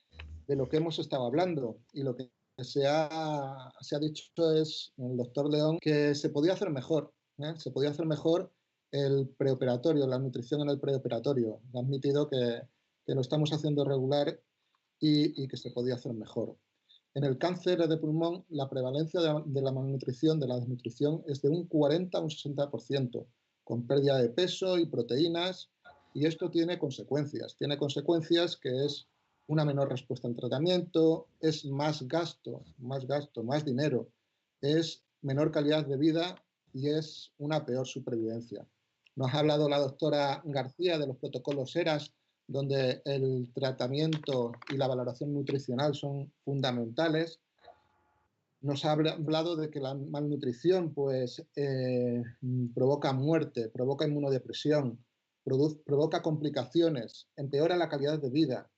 hemos estado hablando. Y lo que se ha dicho es, el doctor León, que se podía hacer mejor. Se podía hacer mejor el preoperatorio, la nutrición en el preoperatorio. Ha admitido que lo estamos haciendo regular y que se podía hacer mejor. En el cáncer de pulmón, la prevalencia de la malnutrición, de la desnutrición, es de un 40 a un 60%, con pérdida de peso y proteínas, y esto tiene consecuencias. Tiene consecuencias que es una menor respuesta al tratamiento, es más gasto, más dinero, es menor calidad de vida y es una peor supervivencia. Nos ha hablado la doctora García de los protocolos ERAS, donde el tratamiento y la valoración nutricional son fundamentales. Nos ha hablado de que la malnutrición pues, provoca muerte, provoca inmunodepresión, provoca complicaciones, empeora la calidad de vida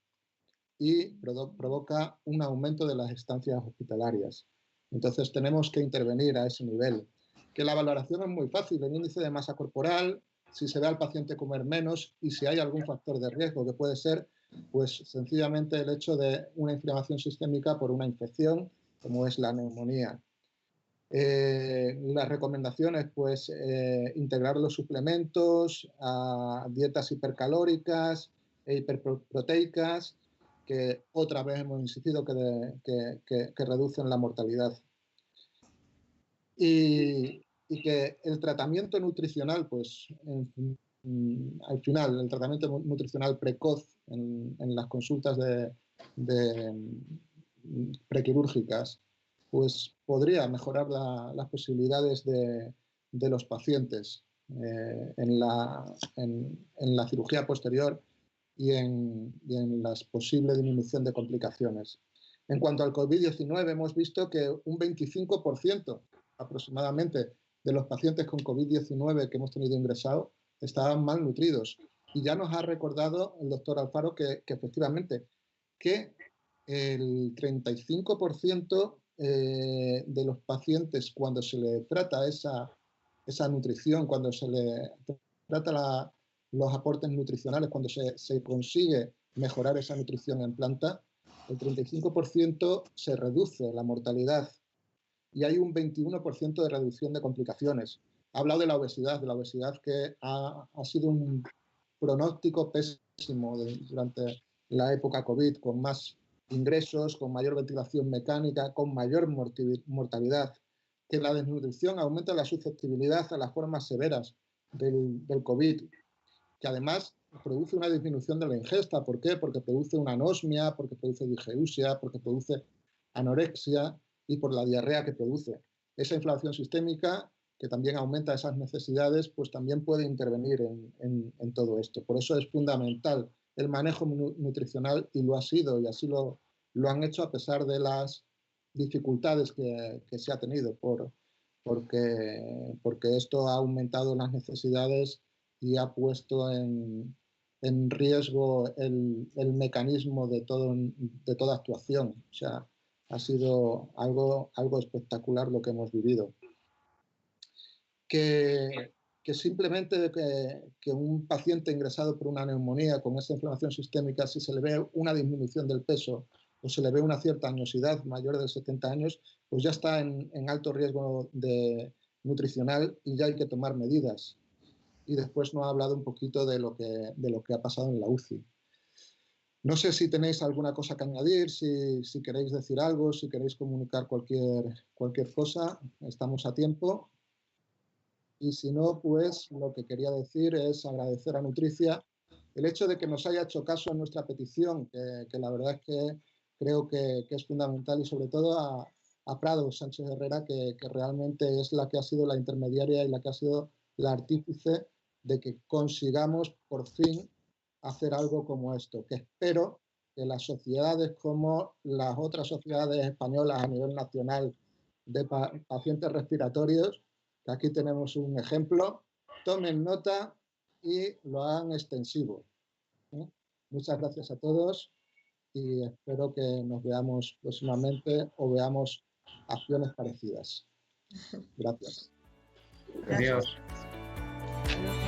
y provoca un aumento de las estancias hospitalarias. Entonces tenemos que intervenir a ese nivel. Que la valoración es muy fácil, el índice de masa corporal, si se ve al paciente comer menos y si hay algún factor de riesgo que puede ser, pues sencillamente el hecho de una inflamación sistémica por una infección, como es la neumonía. Las recomendaciones, pues integrar los suplementos a dietas hipercalóricas e hiperproteicas, que otra vez hemos insistido que reducen la mortalidad. Y que el tratamiento nutricional, pues al final, el tratamiento nutricional precoz en las consultas prequirúrgicas, pues podría mejorar las posibilidades de los pacientes en la cirugía posterior y en la posible disminución de complicaciones. En cuanto al COVID-19, hemos visto que un 25% aproximadamente de los pacientes con COVID-19 que hemos tenido ingresados estaban malnutridos. Y ya nos ha recordado el doctor Alfaro que efectivamente que el 35% de los pacientes, cuando se le trata esa nutrición, cuando se le trata los aportes nutricionales, cuando se consigue mejorar esa nutrición en planta, el 35% se reduce la mortalidad y hay un 21% de reducción de complicaciones. Ha hablado de la obesidad que ha sido un pronóstico pésimo durante la época COVID, con más ingresos, con mayor ventilación mecánica, con mayor mortalidad, que la desnutrición aumenta la susceptibilidad a las formas severas del COVID, que además produce una disminución de la ingesta. ¿Por qué? Porque produce una anosmia, porque produce digeusia, porque produce anorexia y por la diarrea que produce. Esa inflamación sistémica, que también aumenta esas necesidades, pues también puede intervenir en todo esto. Por eso es fundamental el manejo nutricional, y lo ha sido, y así lo han hecho a pesar de las dificultades que se ha tenido, porque esto ha aumentado las necesidades y ha puesto en riesgo el mecanismo de toda actuación. O sea, ha sido algo espectacular lo que hemos vivido. Que simplemente que un paciente ingresado por una neumonía con esa inflamación sistémica, si se le ve una disminución del peso o se le ve una cierta añosidad mayor de 70 años, pues ya está en alto riesgo nutricional y ya hay que tomar medidas. Y después nos ha hablado un poquito de lo que ha pasado en la UCI. No sé si tenéis alguna cosa que añadir, si queréis decir algo, si queréis comunicar cualquier cosa, estamos a tiempo. Y si no, pues lo que quería decir es agradecer a Nutricia el hecho de que nos haya hecho caso a nuestra petición, que la verdad es que creo que es fundamental, y sobre todo a Prado Sánchez Herrera, que realmente es la que ha sido la intermediaria y la que ha sido la artífice de que consigamos por fin hacer algo como esto, que espero que las sociedades como las otras sociedades españolas a nivel nacional de pacientes respiratorios, que aquí tenemos un ejemplo, tomen nota y lo hagan extensivo. Muchas gracias a todos y espero que nos veamos próximamente o veamos acciones parecidas. Gracias. Adiós. Adiós.